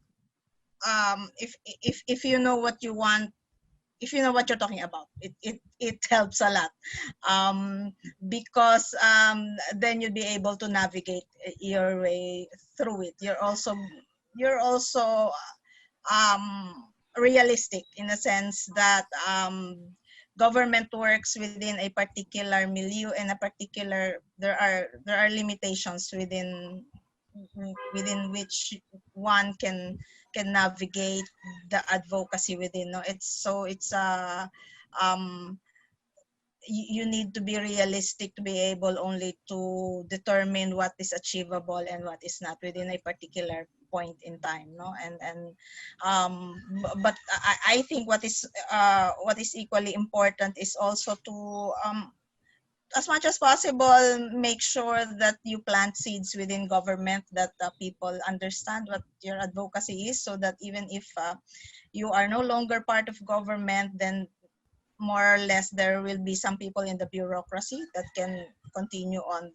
[SPEAKER 3] if you know what you want. If you know what you're talking about, it helps a lot, because then you'll be able to navigate your way through it. You're also realistic in the sense that government works within a particular milieu and there are limitations within which one can navigate the advocacy within. No, you need to be realistic to be able only to determine what is achievable and what is not within a particular point in time. No, but I think what is equally important is also to as much as possible, make sure that you plant seeds within government, that people understand what your advocacy is, so that even if you are no longer part of government, then more or less there will be some people in the bureaucracy that can continue on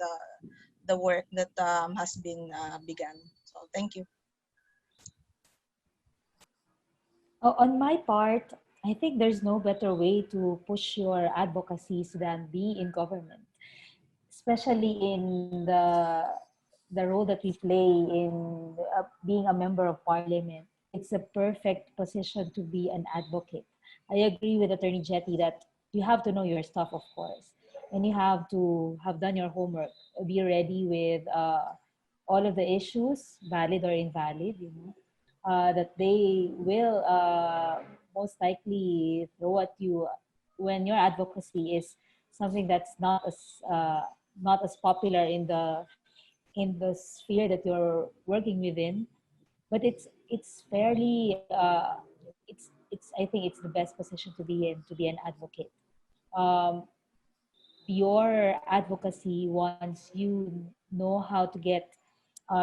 [SPEAKER 3] the work that has been begun. So thank you.
[SPEAKER 21] On my part, I think there's no better way to push your advocacies than be in government, especially in the role that we play in being a member of parliament. It's a perfect position to be an advocate. I agree with Attorney Jetty that you have to know your stuff, of course, and you have to have done your homework. Be ready with all of the issues, valid or invalid, that they will most likely throw at you when your advocacy is something that's not as popular in the sphere that you're working within, but it's fairly it's I think it's the best position to be in, to be an advocate. um, your advocacy, once you know how to get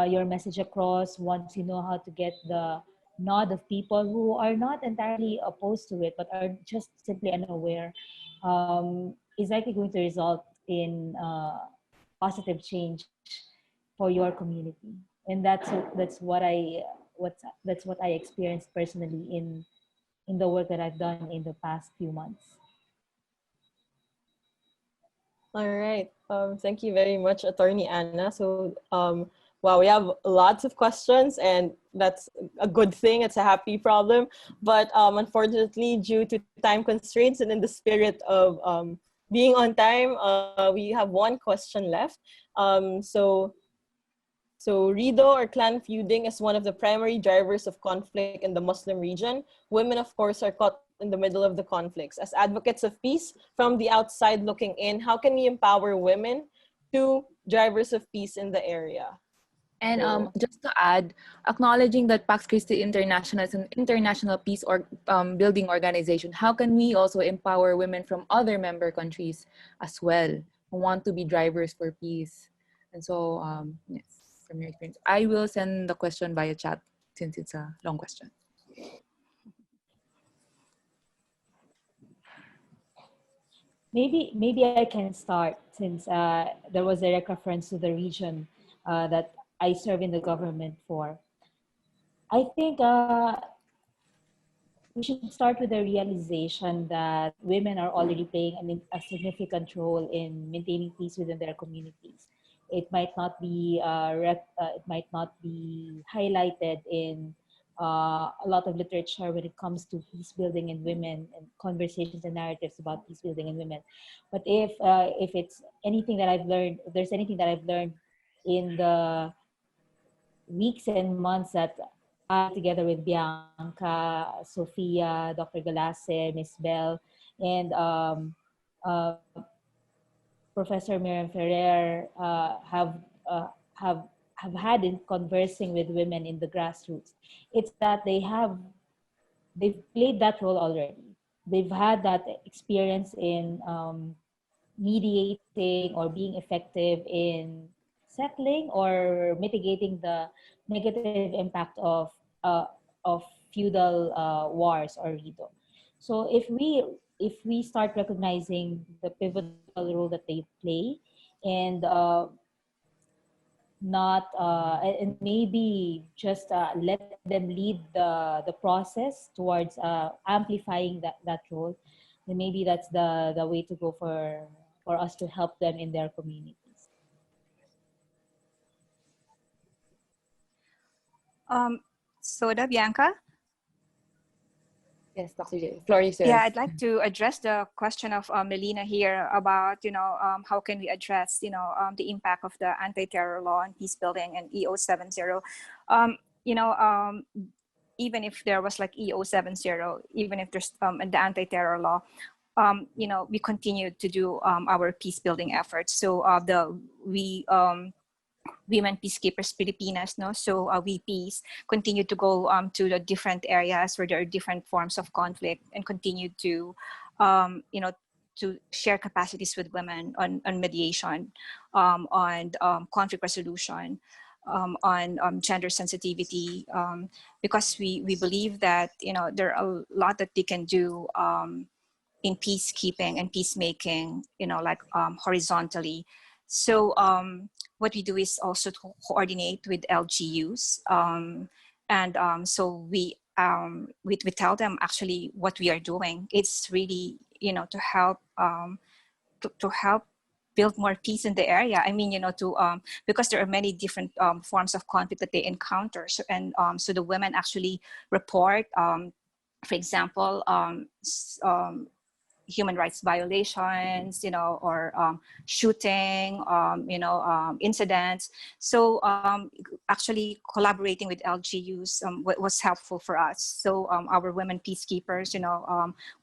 [SPEAKER 21] your message across, once you know how to get the nod of people who are not entirely opposed to it but are just simply unaware, is likely going to result in positive change for your community. And that's what I experienced personally in the work that I've done in the past few months.
[SPEAKER 17] All right. Thank you very much, Attorney Anna. So, wow, we have lots of questions, and that's a good thing. It's a happy problem. But unfortunately, due to time constraints and in the spirit of being on time, we have one question left. So Rido or clan feuding is one of the primary drivers of conflict in the Muslim region. Women, of course, are caught in the middle of the conflicts. As advocates of peace, from the outside looking in, how can we empower women to drivers of peace in the area?
[SPEAKER 1] And just to add, acknowledging that Pax Christi International is an international peace or building organization, how can we also empower women from other member countries as well who want to be drivers for peace? And so, yes, from your experience, I will send the question via chat since it's a long question.
[SPEAKER 21] Maybe I can start, since there was a direct reference to the region that I serve in the government for. I think we should start with the realization that women are already playing a significant role in maintaining peace within their communities. It might not be highlighted in a lot of literature when it comes to peace building in women and conversations and narratives about peace building in women. But if it's anything that I've learned, if there's anything that I've learned in the weeks and months that I, together with Bianca, Sophia, Dr. Galase, Miss Bell, and uh, Professor Miriam Ferrer have had in conversing with women in the grassroots, it's that they've played that role already. They've had that experience in mediating or being effective in settling or mitigating the negative impact of feudal wars or rido. So if we start recognizing the pivotal role that they play, and not and maybe just let them lead the process towards amplifying that role, then maybe that's the way to go for us to help them in their communities.
[SPEAKER 20] Soda, Bianca?
[SPEAKER 1] Yes, Dr. J. Floor is yours.
[SPEAKER 20] Yeah, I'd like to address the question of Melina here about, how can we address, the impact of the anti-terror law and peace building and EO 70. Even if there was like EO 70, even if there's the anti-terror law, we continue to do our peace building efforts. So Women Peacekeepers Pilipinas, no? So we peace continue to go to the different areas where there are different forms of conflict, and continue to, to share capacities with women on mediation, on conflict resolution, on gender sensitivity, because we believe that there are a lot that they can do in peacekeeping and peacemaking, like horizontally. So what we do is also to coordinate with LGUs. So we we tell them actually what we are doing. It's really, to help to help build more peace in the area. I mean, because there are many different forms of conflict that they encounter. So, and so the women actually report, for example, human rights violations, or shooting, incidents. So actually collaborating with LGUs was helpful for us. So our women peacekeepers,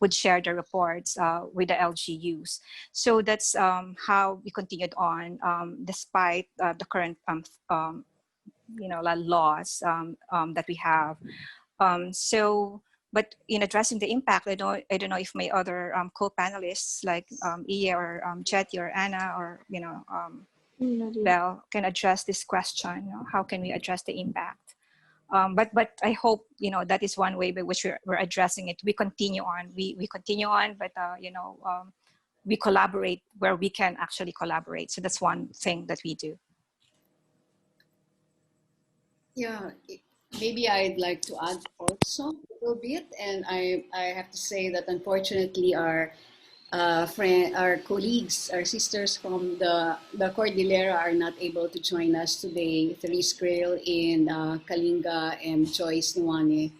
[SPEAKER 20] would share the reports with the LGUs. So that's how we continued on, despite the current, laws that we have. But in addressing the impact, I don't know if my other co-panelists like Iya or Jetty or Anna or Belle can address this question. How can we address the impact? But I hope that is one way by which we're addressing it. We continue on. We continue on, but we collaborate where we can actually collaborate. So that's one thing that we do.
[SPEAKER 8] Yeah, maybe I'd like to add also a little bit, and I have to say that unfortunately our colleagues, our sisters from the Cordillera are not able to join us today. Therese Grail in Kalinga and Joyce Nuane,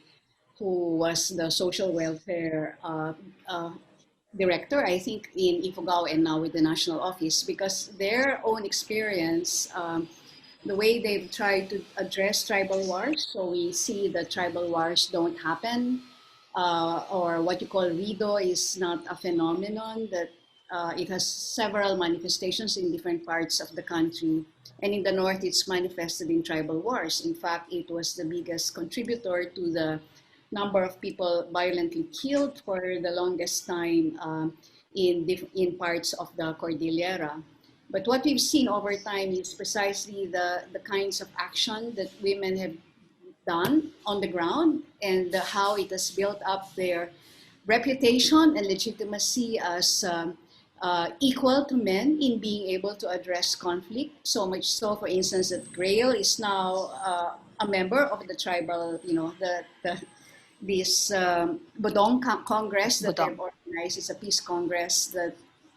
[SPEAKER 8] who was the social welfare director, I think, in Ifugao and now with the national office, because their own experience, the way they've tried to address tribal wars, so we see that tribal wars don't happen, or what you call RIDO is not a phenomenon, that it has several manifestations in different parts of the country. And in the north, it's manifested in tribal wars. In fact, it was the biggest contributor to the number of people violently killed for the longest time in parts of the Cordillera. But what we've seen over time is precisely the kinds of action that women have done on the ground, and how it has built up their reputation and legitimacy as equal to men in being able to address conflict. So much so, for instance, that Grail is now a member of the tribal, this Bodong Congress that they've organized. It's a peace congress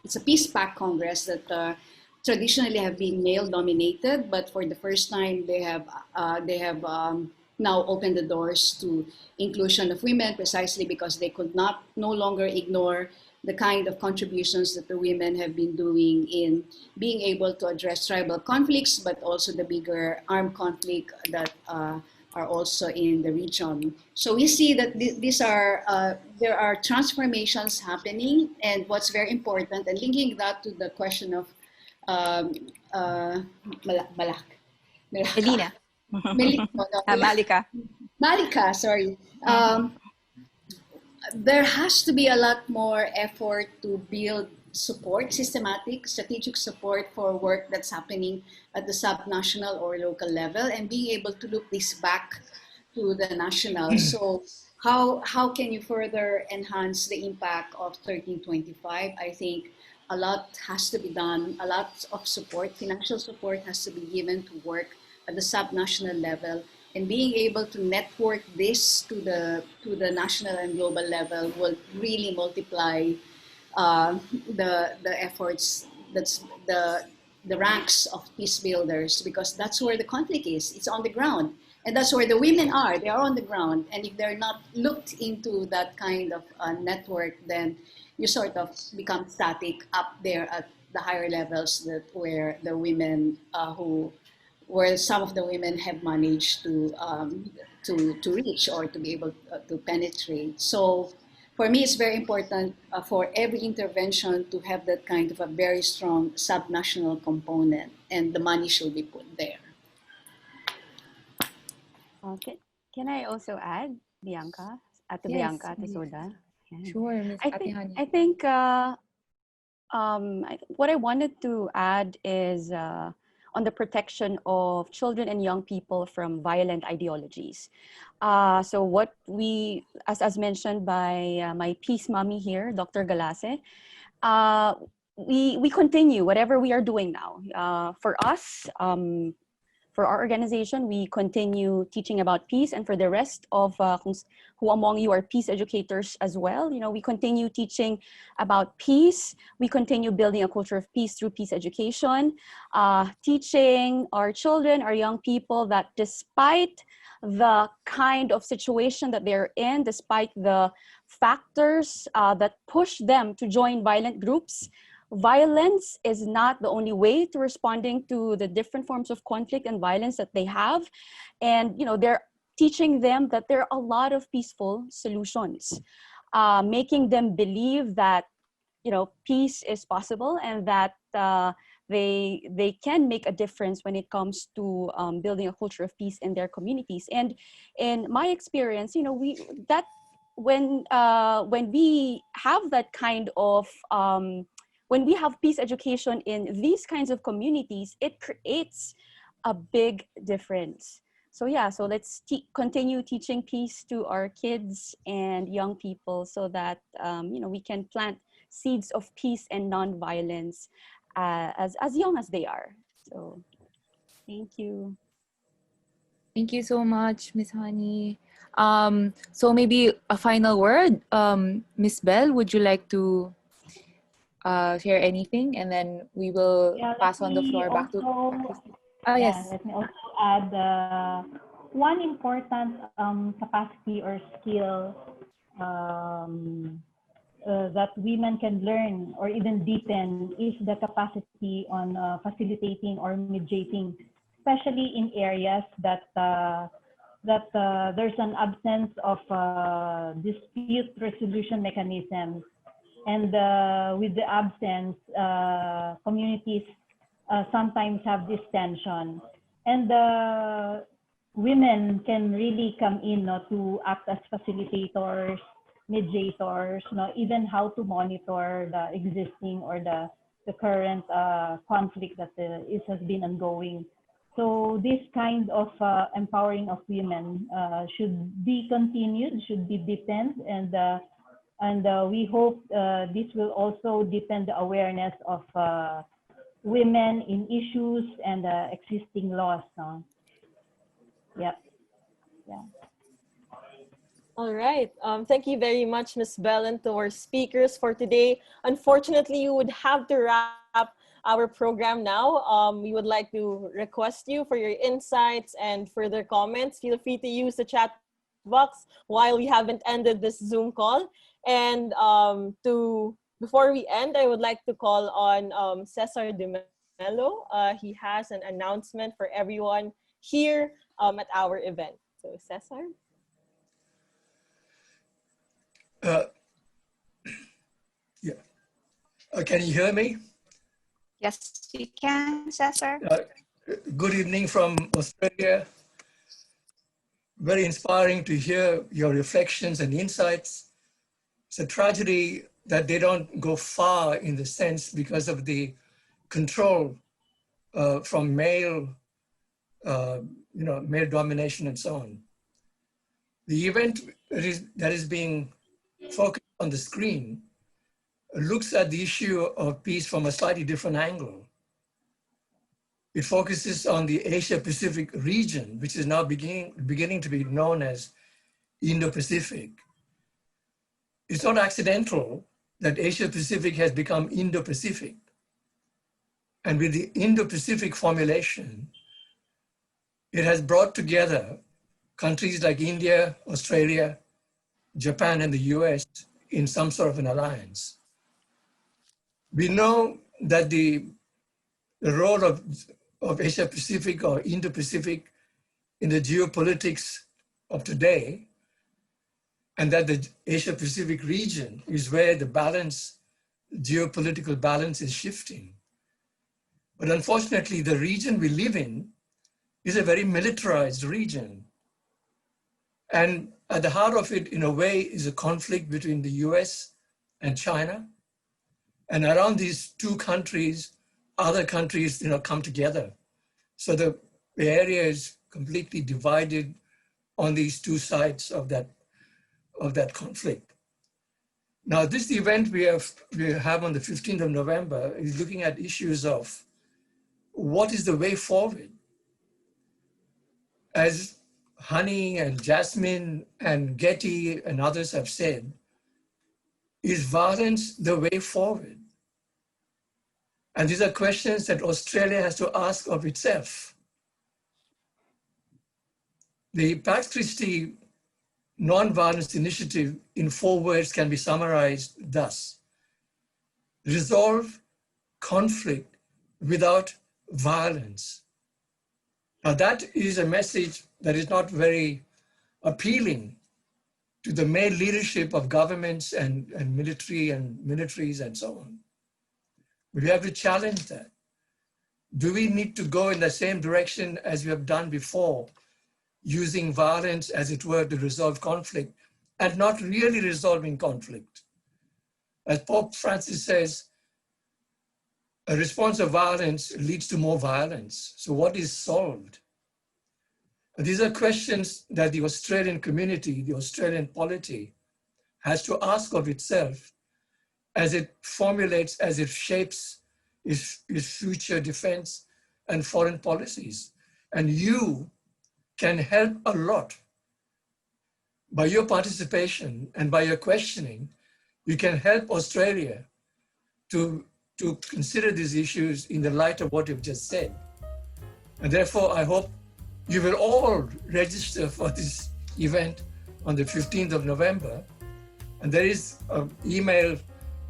[SPEAKER 8] it's a peace pact congress that traditionally have been male dominated, but for the first time they have now opened the doors to inclusion of women, precisely because they could no longer ignore the kind of contributions that the women have been doing in being able to address tribal conflicts, but also the bigger armed conflict that are also in the region. So we see that there are transformations happening, and what's very important, and linking that to the question of
[SPEAKER 20] Melina.
[SPEAKER 8] Malika, sorry. There has to be a lot more effort to build support, systematic, strategic support for work that's happening at the subnational or local level, and being able to look this back to the national. So how can you further enhance the impact of 1325? I think a lot has to be done. A lot of support, financial support, has to be given to work at the subnational level, and being able to network this to the national and global level will really multiply the efforts. That's the ranks of peace builders, because that's where the conflict is. It's on the ground, and that's where the women are. They are on the ground, and if they're not looked into that kind of network, then you sort of become static up there at the higher levels, where the women where some of the women have managed to reach or to be able to penetrate. So for me, it's very important for every intervention to have that kind of a very strong subnational component, and the money should be put there.
[SPEAKER 22] Okay. Can I also add, Bianca? Ate
[SPEAKER 1] Yes,
[SPEAKER 22] Bianca, Ate
[SPEAKER 1] please.
[SPEAKER 22] Soda? Yeah.
[SPEAKER 1] Sure, Ms.
[SPEAKER 22] I think what I wanted to add is on the protection of children and young people from violent ideologies. So what we, as mentioned by my peace mommy here, Dr. Galase, we continue whatever we are doing now. For us, for our organization, we continue teaching about peace, and for the rest of who among you are peace educators as well, we continue teaching about peace. We continue building a culture of peace through peace education, teaching our children, our young people, that despite the kind of situation that they're in, despite the factors that push them to join violent groups, violence is not the only way to responding to the different forms of conflict and violence that they have. And, they're teaching them that there are a lot of peaceful solutions, making them believe that, peace is possible, and that they can make a difference when it comes to building a culture of peace in their communities. And in my experience, when we have that kind of when we have peace education in these kinds of communities, it creates a big difference. So let's continue teaching peace to our kids and young people, so that we can plant seeds of peace and nonviolence as young as they are. So thank you.
[SPEAKER 1] Thank you so much, Ms. Honey. So maybe a final word. Ms. Bell, would you like to share anything, and then we will pass on the floor back to Christine. Yes.
[SPEAKER 6] Let me also add one important capacity or skill that women can learn or even deepen is the capacity on facilitating or mediating, especially in areas that there's an absence of dispute resolution mechanisms. And with the absence, communities sometimes have this tension. And women can really come in to act as facilitators, mediators, even how to monitor the existing or the current conflict that has been ongoing. So this kind of empowering of women should be continued, should be deepened, and we hope this will also deepen the awareness of women in issues and existing laws. Yeah.
[SPEAKER 17] All right. Thank you very much, Ms. Bell, and to our speakers for today. Unfortunately, you would have to wrap our program now. We would like to request you for your insights and further comments. Feel free to use the chat box while we haven't ended this Zoom call. And before we end, I would like to call on Cesar De Mello. He has an announcement for everyone here at our event. So, Cesar.
[SPEAKER 9] Can you hear me?
[SPEAKER 20] Yes, you can, Cesar.
[SPEAKER 9] Good evening from Australia. Very inspiring to hear your reflections and insights. It's a tragedy that they don't go far in the sense because of the control from male, male domination and so on. The event that is being focused on the screen looks at the issue of peace from a slightly different angle. It focuses on the Asia-Pacific region, which is now beginning to be known as Indo-Pacific. It's not accidental that Asia-Pacific has become Indo-Pacific. And with the Indo-Pacific formulation, it has brought together countries like India, Australia, Japan, and the US in some sort of an alliance. We know that the role of Asia-Pacific or Indo-Pacific in the geopolitics of today, and that the Asia-Pacific region is where the balance, geopolitical balance is shifting. But unfortunately, the region we live in is a very militarized region. And at the heart of it, in a way, is a conflict between the US and China. And around these two countries, other countries come together. So the area is completely divided on these two sides of that conflict. Now, this event we have on the 15th of November is looking at issues of what is the way forward? as Honey and Jasmine and Getty and others have said, is violence the way forward? And these are questions that Australia has to ask of itself. The Pax Christi Nonviolence Initiative in 4 words can be summarized thus: resolve conflict without violence. Now that is a message that is not very appealing to the male leadership of governments and military and militaries and so on. We have to challenge that. Do we need to go in the same direction as we have done before, using violence, as it were, to resolve conflict and not really resolving conflict? As Pope Francis says, a response of violence leads to more violence. So what is solved? These are questions that the Australian community, the Australian polity, has to ask of itself as it formulates, as it shapes its future defense and foreign policies. And you can help a lot. By your participation and by your questioning, you can help Australia to consider these issues in the light of what you've just said. And therefore, I hope you will all register for this event on the 15th of November. And there is an email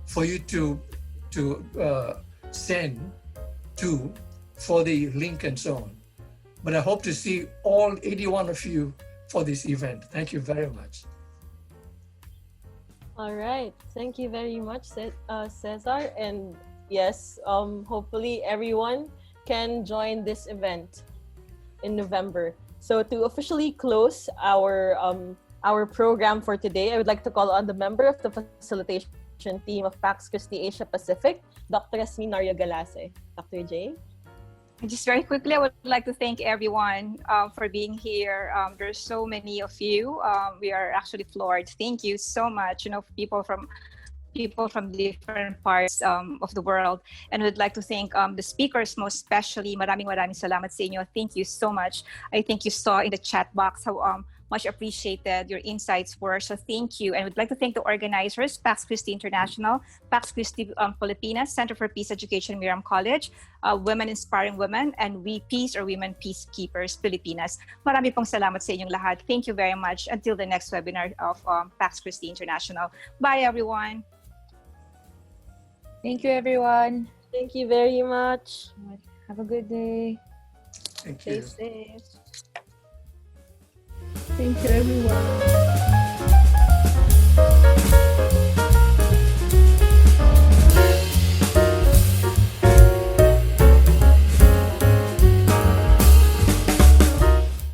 [SPEAKER 9] for you to send to for the link and so on. But I hope to see all 81 of you for this event. Thank you very much.
[SPEAKER 17] All right. Thank you very much, Cesar. And yes, hopefully everyone can join this event in November. So to officially close our program for today, I would like to call on the member of the facilitation team of Pax Christi Asia Pacific, Dr. Yasmin Narya-Galase. Dr. J.
[SPEAKER 20] Just very quickly, I would like to thank everyone for being here. There's so many of you. We are actually floored. Thank you so much. You know, people from different parts of the world. And we'd like to thank the speakers, most especially. Maraming salamat sa inyo. Thank you so much. I think you saw in the chat box how much appreciated your insights were. So thank you. And we'd like to thank the organizers, Pax Christi International, Pax Christi Filipinas, Center for Peace Education Miriam College, Women Inspiring Women, and We Peace or Women Peacekeepers Filipinas. Marami pong salamat sa inyong lahat. Thank you very much. Until the next webinar of Pax Christi International. Bye, everyone.
[SPEAKER 1] Thank you, everyone.
[SPEAKER 17] Thank you very much.
[SPEAKER 1] Have a good day.
[SPEAKER 9] Thank you.
[SPEAKER 17] Stay safe.
[SPEAKER 18] Thank you, everyone.